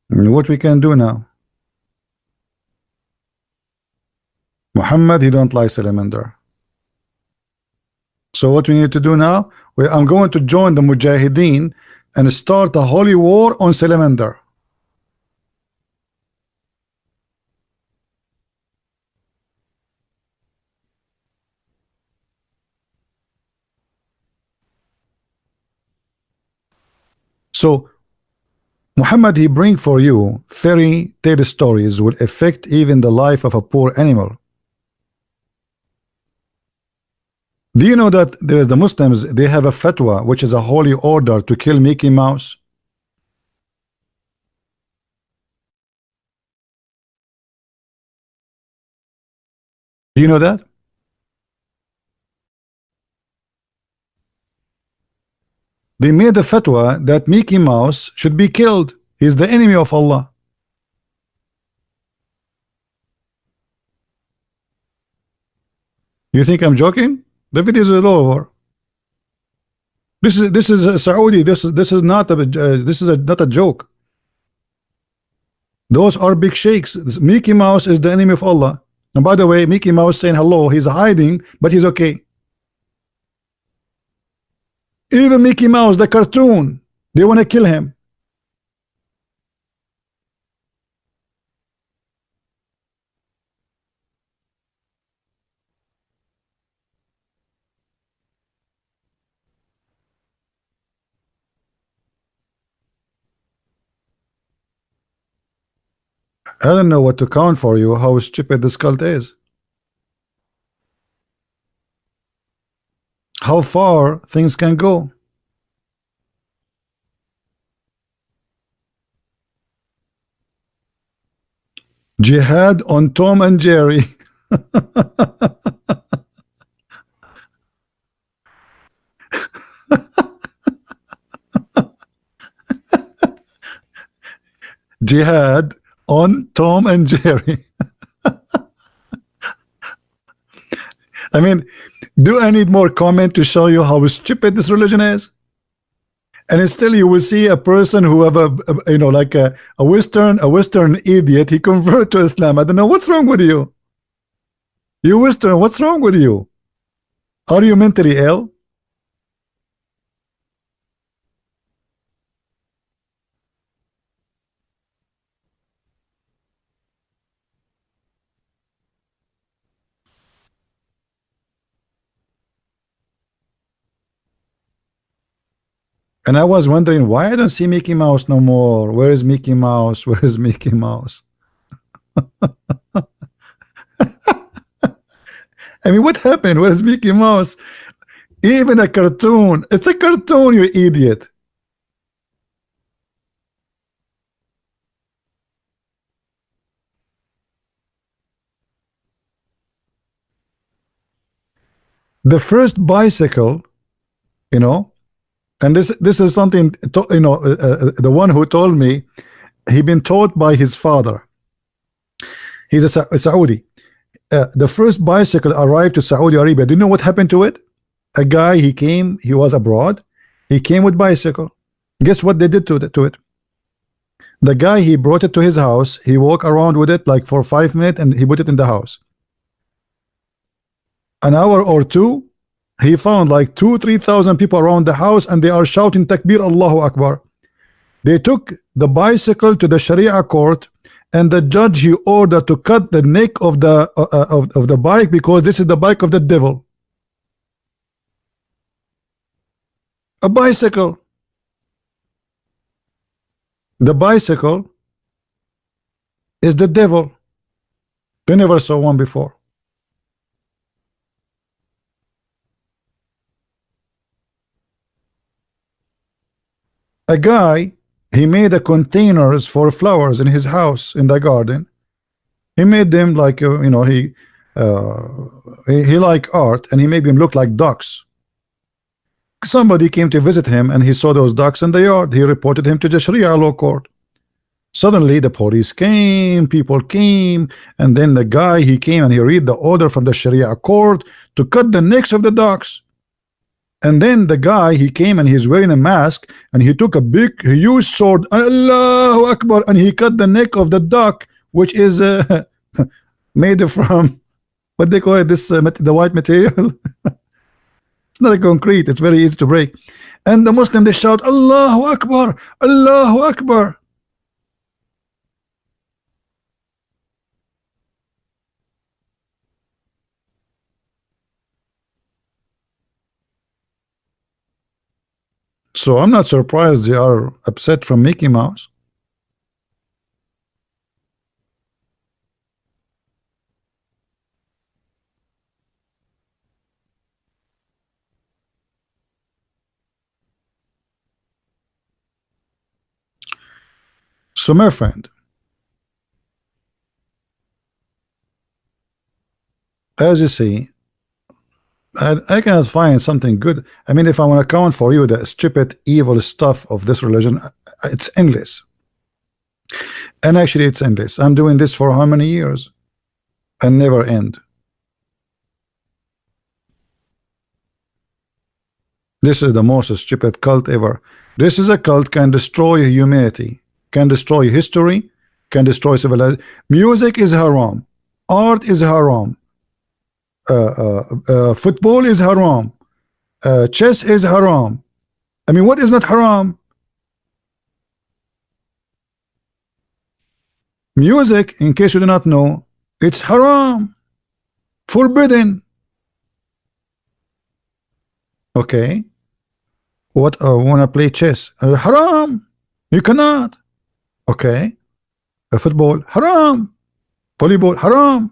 And what we can do now? Muhammad, he don't like salamander. So what we need to do now? I'm going to join the Mujahideen and start a holy war on salamander. So Muhammad, he bring for you fairy tale stories will affect even the life of a poor animal. Do you know that there is the Muslims, they have a fatwa, which is a holy order to kill Mickey Mouse? Do you know that? They made a fatwa that Mickey Mouse should be killed. He's the enemy of Allah. You think I'm joking? The video is all over. This is a Saudi. This is not a not a joke. Those are big sheikhs. Mickey Mouse is the enemy of Allah. And by the way, Mickey Mouse saying hello, he's hiding, but he's okay. Even Mickey Mouse, the cartoon, they want to kill him. I don't know what to count for you, how stupid this cult is. How far things can go. Jihad on Tom and Jerry. Jihad on Tom and Jerry. I mean, do I need more comment to show you how stupid this religion is? And still you will see a person who have you know, like a Western idiot, he convert to Islam. I don't know what's wrong with you. You Western, what's wrong with you? Are you mentally ill? And I was wondering why I don't see Mickey Mouse no more. Where is Mickey Mouse? Where is Mickey Mouse? I mean, what happened? Where's Mickey Mouse? Even a cartoon. It's a cartoon, you idiot. The first bicycle, you know, and this is something, you know, the one who told me, he been taught by his father. He's a Saudi. The first bicycle arrived to Saudi Arabia. Do you know what happened to it? A guy, he came, he was abroad, he came with bicycle. Guess what they did to it? The guy, he brought it to his house, he walked around with it like for 5 minutes and he put it in the house. An hour or two, he found like 2,000-3,000 people around the house and they are shouting Takbir, Allahu Akbar. They took the bicycle to the Sharia court, and the judge, he ordered to cut the neck of the bike because this is the bike of the devil. A bicycle. The bicycle is the devil. We never saw one before. A guy, he made a containers for flowers in his house in the garden. He made them like you know, he like art, and he made them look like ducks. Somebody came to visit him and he saw those ducks in the yard. He reported him to the Sharia law court. Suddenly the police came, people came, and then the guy, he came and he read the order from the Sharia court to cut the necks of the ducks. And then the guy, he came and he's wearing a mask and he took a big huge sword, Allahu Akbar, and he cut the neck of the duck, which is made from what they call it, this the white material. It's not a concrete, it's very easy to break. And the Muslim, they shout Allahu Akbar, Allahu Akbar. So I'm not surprised they are upset from Mickey Mouse. So my friend, as you see, I cannot find something good. I mean, if I want to count for you the stupid, evil stuff of this religion, it's endless. And actually, it's endless. I'm doing this for how many years? And never end. This is the most stupid cult ever. This is a cult can destroy humanity, can destroy history, can destroy civilization. Music is haram. Art is haram. Football is haram. Chess is haram. I mean, what is not haram? Music, in case you do not know, it's haram, forbidden. Okay. What? Wanna play chess? Haram. You cannot. Okay. Football, haram. Volleyball, haram.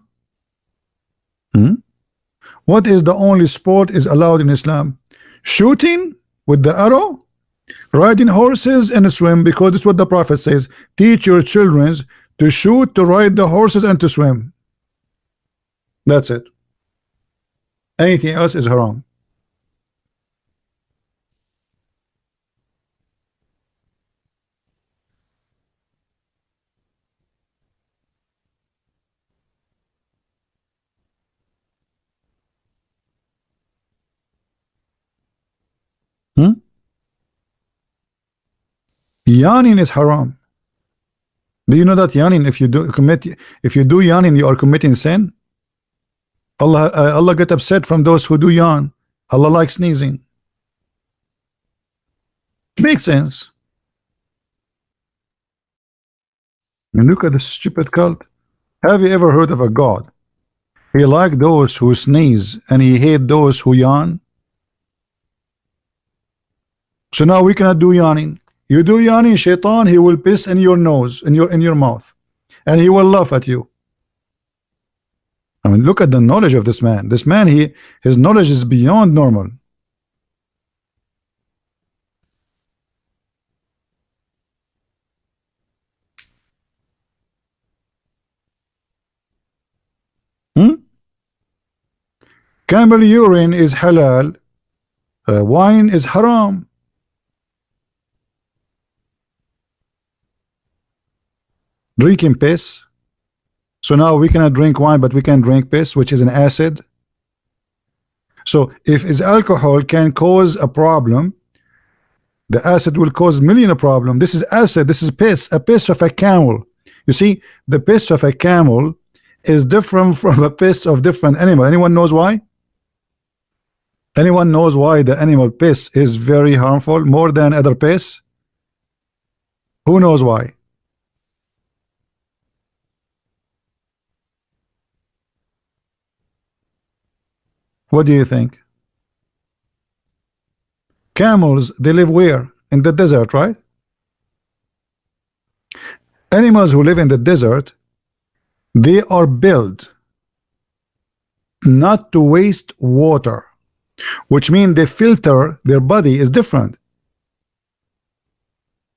What is the only sport is allowed in Islam? Shooting with the arrow, riding horses, and swim, because it's what the Prophet says. Teach your children to shoot, to ride the horses, and to swim. That's it. Anything else is haram. Yawning is haram. Do you know that yawning, if you do yawning, you are committing sin? Allah get upset from those who do yawn. Allah likes sneezing. Makes sense. And look at this stupid cult. Have you ever heard of a God? He likes those who sneeze and he hates those who yawn. So now we cannot do yawning. You do yawning, shaitan, he will piss in your nose, in your mouth, and he will laugh at you. I mean, look at the knowledge of this man. This man, his knowledge is beyond normal. Camel urine is halal. Wine is haram. Drinking piss. So now we cannot drink wine, but we can drink piss, which is an acid. So if is alcohol can cause a problem, the acid will cause million of problem. This is acid. This is piss. A piss of a camel. You see, the piss of a camel is different from a piss of different animal. Anyone knows why? Anyone knows why the animal piss is very harmful more than other piss? Who knows why? What do you think? Camels, they live where? In the desert, right? Animals who live in the desert, they are built not to waste water, which means they filter, their body is different.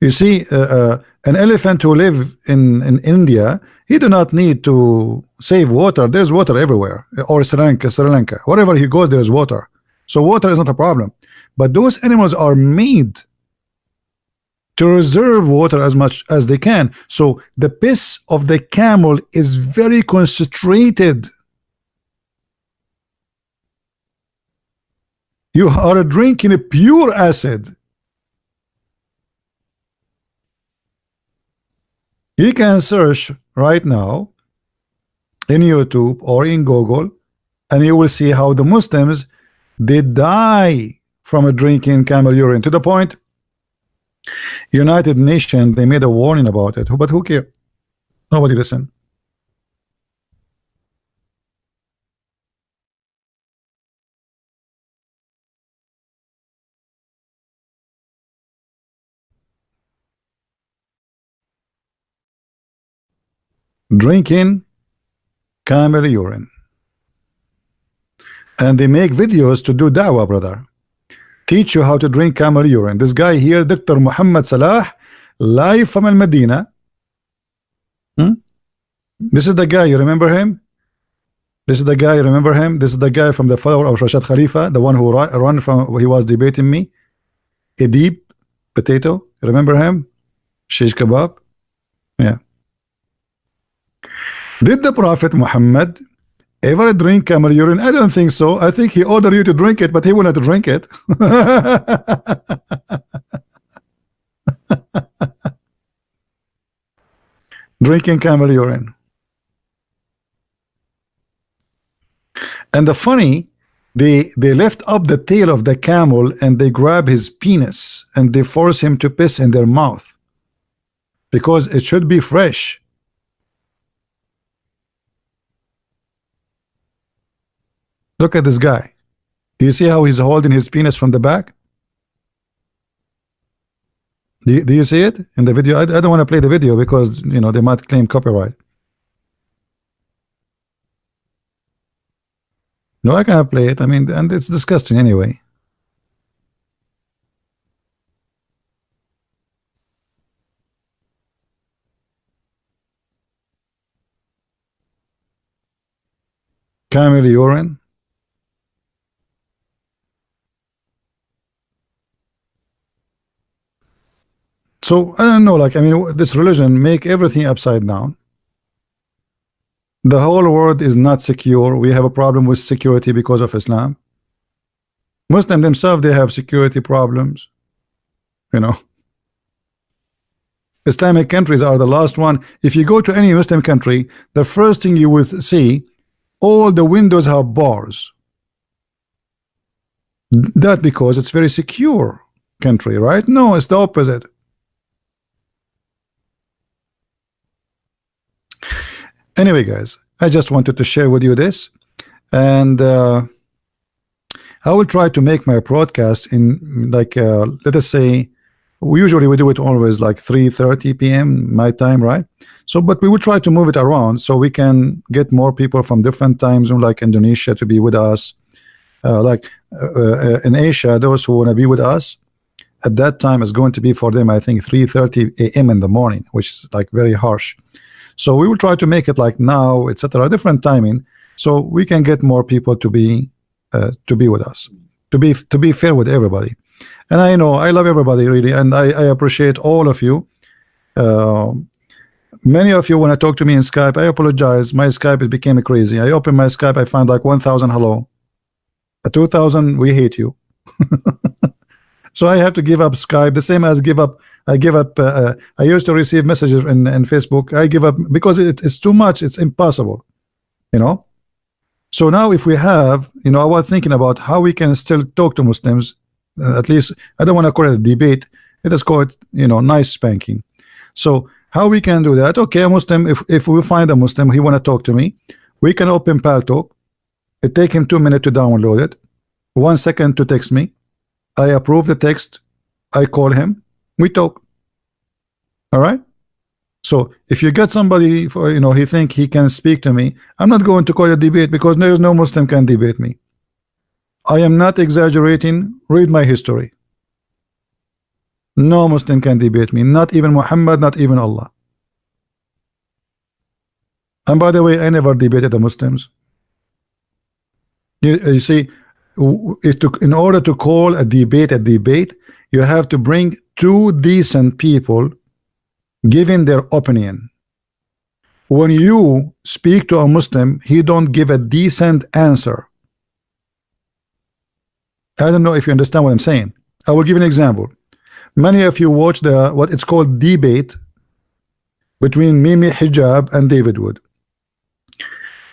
You see, an elephant who live in India, he do not need to save water. There's water everywhere. Or Sri Lanka, wherever he goes, there's water. So water is not a problem. But those animals are made to reserve water as much as they can. So the piss of the camel is very concentrated. You are drinking a pure acid. You can search right now in YouTube or in Google, and you will see how the Muslims, they die from drinking camel urine, to the point United Nations, they made a warning about it. But who cares? Nobody listen. Drinking camel urine, and they make videos to do da'wah, brother. Teach you how to drink camel urine. This guy here, Dr. Muhammad Salah, live from Al Medina. This is the guy, you remember him? This is the guy, you remember him? This is the guy from the follower of Rashad Khalifa, the one who run from, he was debating me. Edib Potato, you remember him? Shish Kebab. Yeah. Did the Prophet Muhammad ever drink camel urine? I don't think so. I think he ordered you to drink it, but he will not drink it. drinking camel urine. And the funny, they lift up the tail of the camel and they grab his penis and they force him to piss in their mouth because it should be fresh. Look at this guy. Do you see how he's holding his penis from the back? Do you see it in the video? I don't want to play the video because, you know, they might claim copyright. No, I cannot play it. I mean, and it's disgusting anyway. Camel urine. So I don't know, like, I mean, this religion make everything upside down. The whole world is not secure. We have a problem with security because of Islam. Muslims themselves, they have security problems. You know, Islamic countries are the last one. If you go to any Muslim country, the first thing you will see, all the windows have bars. That because it's very secure country, right? No, it's the opposite. Anyway, guys, I just wanted to share with you this, and I will try to make my broadcast in like let us say we usually do it always like 3:30 p.m. my time, right? So, but we will try to move it around so we can get more people from different time zone, like Indonesia, to be with us. In Asia, those who want to be with us at that time is going to be for them, I think, 3:30 a.m. in the morning, which is like very harsh. So we will try to make it like now, etc., different timing, so we can get more people to be with us, to be fair with everybody. And I know I love everybody really, and I appreciate all of you. Many of you, when I talk to me in Skype, I apologize. My Skype, it became crazy. I open my Skype, I find like 1,000 hello, 2,000 we hate you. So I have to give up Skype, the same as I give up I used to receive messages in Facebook. I give up because it's too much, it's impossible, you know. So now if we have, you know, I was thinking about how we can still talk to Muslims, at least I don't want to call it a debate, let us call it, you know, nice spanking. So how we can do that? Okay, a Muslim, if we find a Muslim, he want to talk to me, we can open Paltalk. It take him 2 minutes to download it, 1 second to text me, I approve the text, I call him, we talk. All right. So if you get somebody for, you know, he think he can speak to me, I'm not going to call a debate because there is no Muslim can debate me. I am not exaggerating. Read my history. No Muslim can debate me, not even Muhammad, not even Allah. And by the way, I never debated the Muslims. You see, in order to call a debate, you have to bring 2 decent people giving their opinion. When you speak to a Muslim, he don't give a decent answer. I don't know if you understand what I'm saying. I will give an example. Many of you watch what it's called debate between Mimi Hijab and David Wood.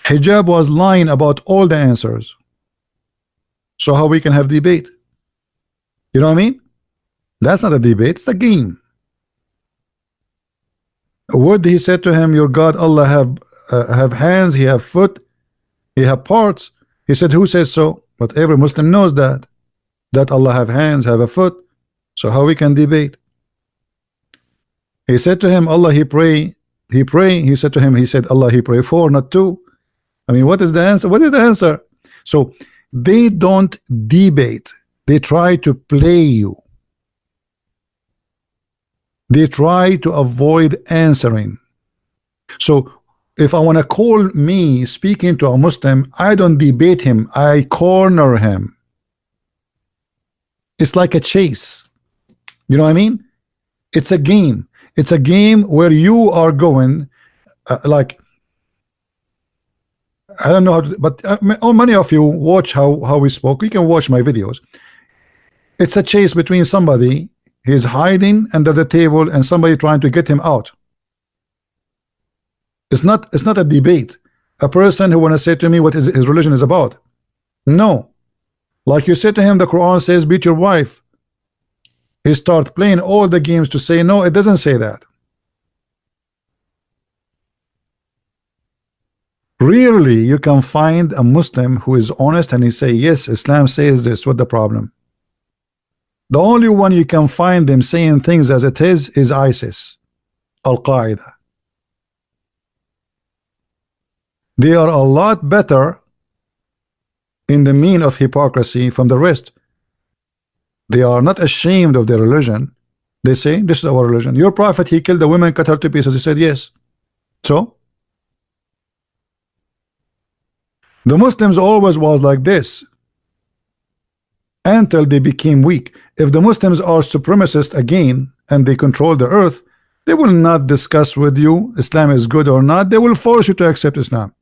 Hijab was lying about all the answers. So how we can have debate? You know what I mean? That's not a debate, it's a game. Would he said to him, your God Allah have hands, he have foot, he have parts. He said, who says so? But every Muslim knows that Allah have hands, have a foot. So how we can debate? He said to him, Allah he pray. He said to him, he said, Allah he pray 4, not 2. I mean, what is the answer? What is the answer? So they don't debate, they try to play you. They try to avoid answering. So if I want to call me speaking to a Muslim, I don't debate him, I corner him. It's like a chase. You know what I mean? It's a game. It's a game where you are going like, I don't know how to, but many of you watch how we spoke. You can watch my videos. It's a chase between somebody, he's hiding under the table, and somebody trying to get him out. It's not a debate. A person who want to say to me what his religion is about. No. Like you said to him, the Quran says beat your wife. He start playing all the games to say no, it doesn't say that. Rarely you can find a Muslim who is honest and he say yes, Islam says this. What the problem? The only one you can find them saying things as it is ISIS, Al-Qaeda. They are a lot better in the mean of hypocrisy from the rest. They are not ashamed of their religion. They say this is our religion. Your prophet, he killed the women, cut her to pieces. He said yes. So the Muslims always was like this until they became weak. If the Muslims are supremacist again and they control the earth, they will not discuss with you Islam is good or not. They will force you to accept Islam.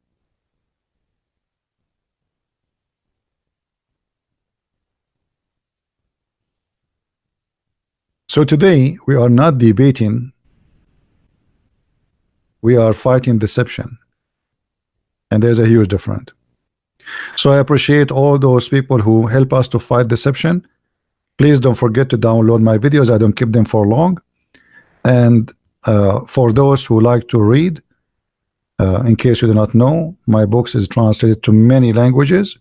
So today we are not debating, we are fighting deception, and there's a huge difference. So I appreciate all those people who help us to fight deception. Please don't forget to download my videos. I don't keep them for long. And for those who like to read, in case you do not know, my books is translated to many languages,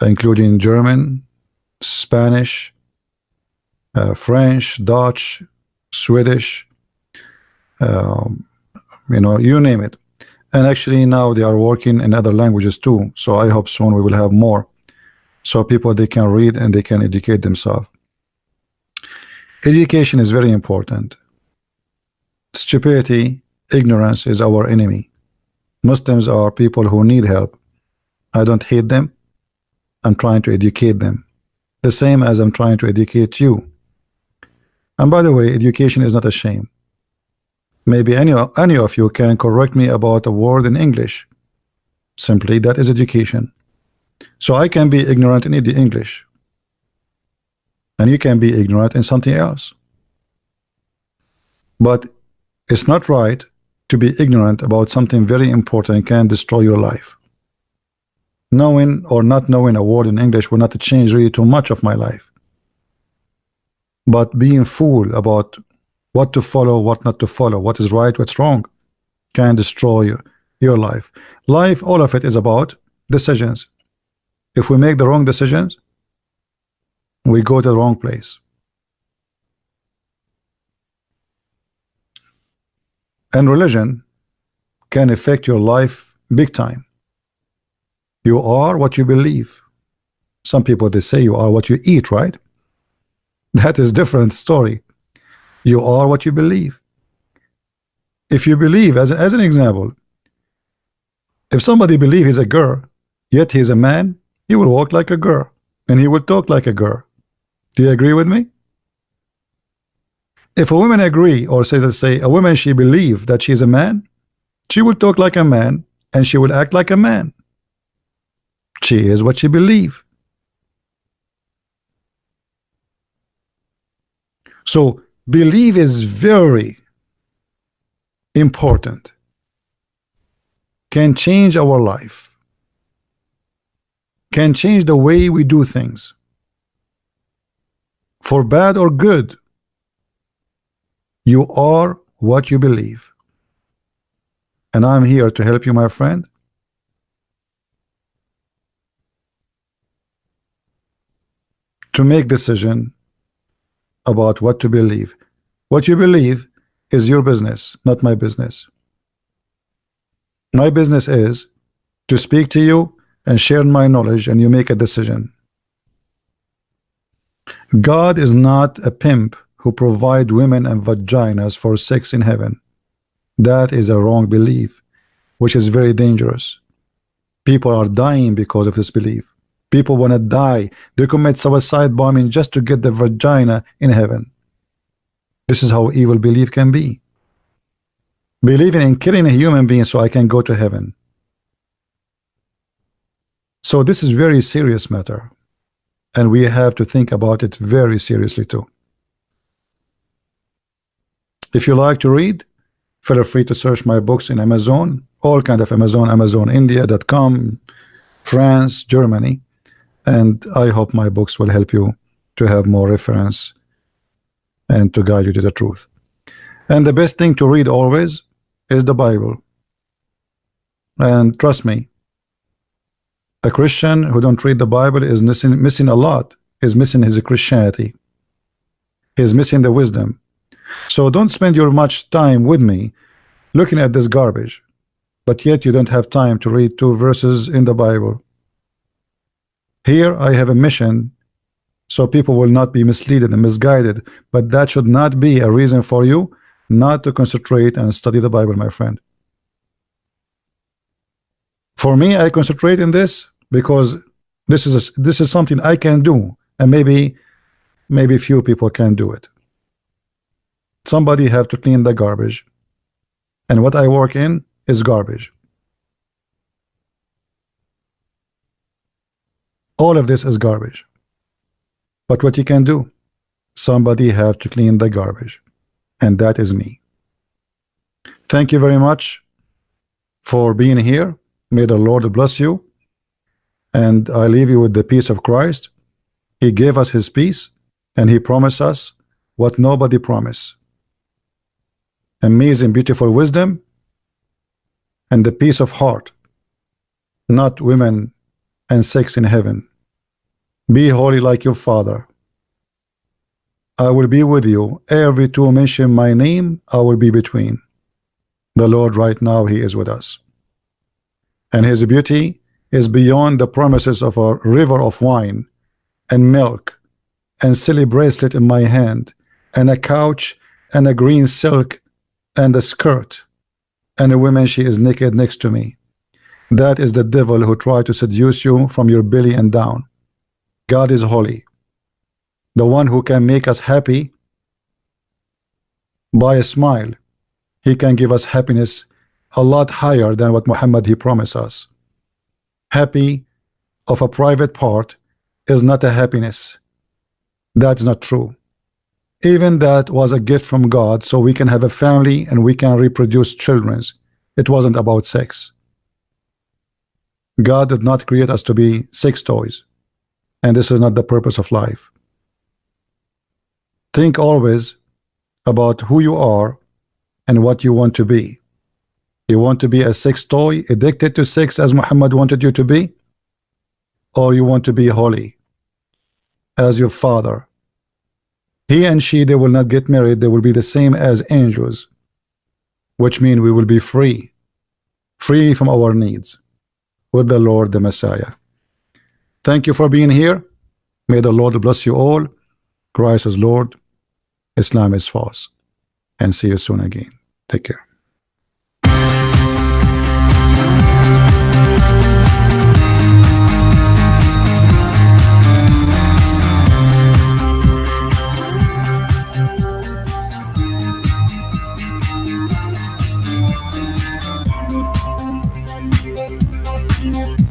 including German, Spanish, French, Dutch, Swedish, you name it. And actually now they are working in other languages too. So I hope soon we will have more, so people they can read and they can educate themselves. Education is very important. Stupidity, ignorance is our enemy. Muslims are people who need help. I don't hate them. I'm trying to educate them, the same as I'm trying to educate you. And by the way, education is not a shame. Maybe any of you can correct me about a word in English. Simply, that is education. So I can be ignorant in the English, and you can be ignorant in something else. But it's not right to be ignorant about something very important can destroy your life. Knowing or not knowing a word in English will not change really too much of my life. But being fool about what to follow, what not to follow, what is right, what's wrong, can destroy your life. Life, all of it is about decisions. If we make the wrong decisions, we go to the wrong place. And religion can affect your life big time. You are what you believe. Some people, they say you are what you eat, right? That is different story. You are what you believe. If you believe, as an example, if somebody believes he's a girl, yet he's a man, he will walk like a girl and he will talk like a girl. Do you agree with me? If a woman agree, or let's say a woman, she believe that she's a man, she will talk like a man and she will act like a man. She is what she believe. So belief is very important, can change our life, can change the way we do things, for bad or good. You are what you believe, and I'm here to help you, my friend. To make decision about what to believe. What you believe is your business, not my business. My business is to speak to you and share my knowledge, and you make a decision. God is not a pimp who provide women and vaginas for sex in heaven. That is a wrong belief, which is very dangerous. People are dying because of this belief. People want to die. They commit suicide bombing just to get the vagina in heaven. This is how evil belief can be. Believing in killing a human being so I can go to heaven. So this is very serious matter, and we have to think about it very seriously too. If you like to read, Feel free to search my books in Amazon, all kind of Amazon, India.com, France, Germany, and I hope my books will help you to have more reference and to guide you to the truth. And the best thing to read always is the Bible. And trust me, a Christian who don't read the Bible is missing a lot. Is missing his Christianity. He's missing the wisdom. So don't spend your much time with me looking at this garbage, but yet you don't have time to read 2 verses in the Bible. Here I have a mission so people will not be misled and misguided, but that should not be a reason for you not to concentrate and study the Bible, my friend. For me, I concentrate in this because this is something I can do, and maybe few people can do it. Somebody have to clean the garbage, and what I work in is garbage. All of this is garbage. But what you can do, somebody have to clean the garbage, and that is me. Thank you very much for being here. May the Lord bless you, and I leave you with the peace of Christ. He gave us his peace, and he promised us what nobody promised. Amazing, beautiful wisdom and the peace of heart, not women and sex in heaven. Be holy like your Father. I will be with you. Every two mention my name, I will be between. The Lord right now, he is with us. And his beauty is beyond the promises of a river of wine and milk and silly bracelet in my hand and a couch and a green silk and a skirt and a woman, she is naked next to me. That is the devil who tried to seduce you from your belly and down. God is holy, the one who can make us happy by a smile. He can give us happiness a lot higher than what Muhammad he promised us. Happy of a private part is not a happiness. That is not true. Even that was a gift from God, so we can have a family and we can reproduce children. It wasn't about sex. God did not create us to be sex toys, and this is not the purpose of life. Think always about who you are and what you want to be. You want to be a sex toy, addicted to sex as Muhammad wanted you to be, or you want to be holy as your Father. He and she, they will not get married. They will be the same as angels, which means we will be free from our needs with the Lord, the Messiah. Thank you for being here. May the Lord bless you all. Christ is Lord, Islam is false, and see you soon again. Take care. Thank you.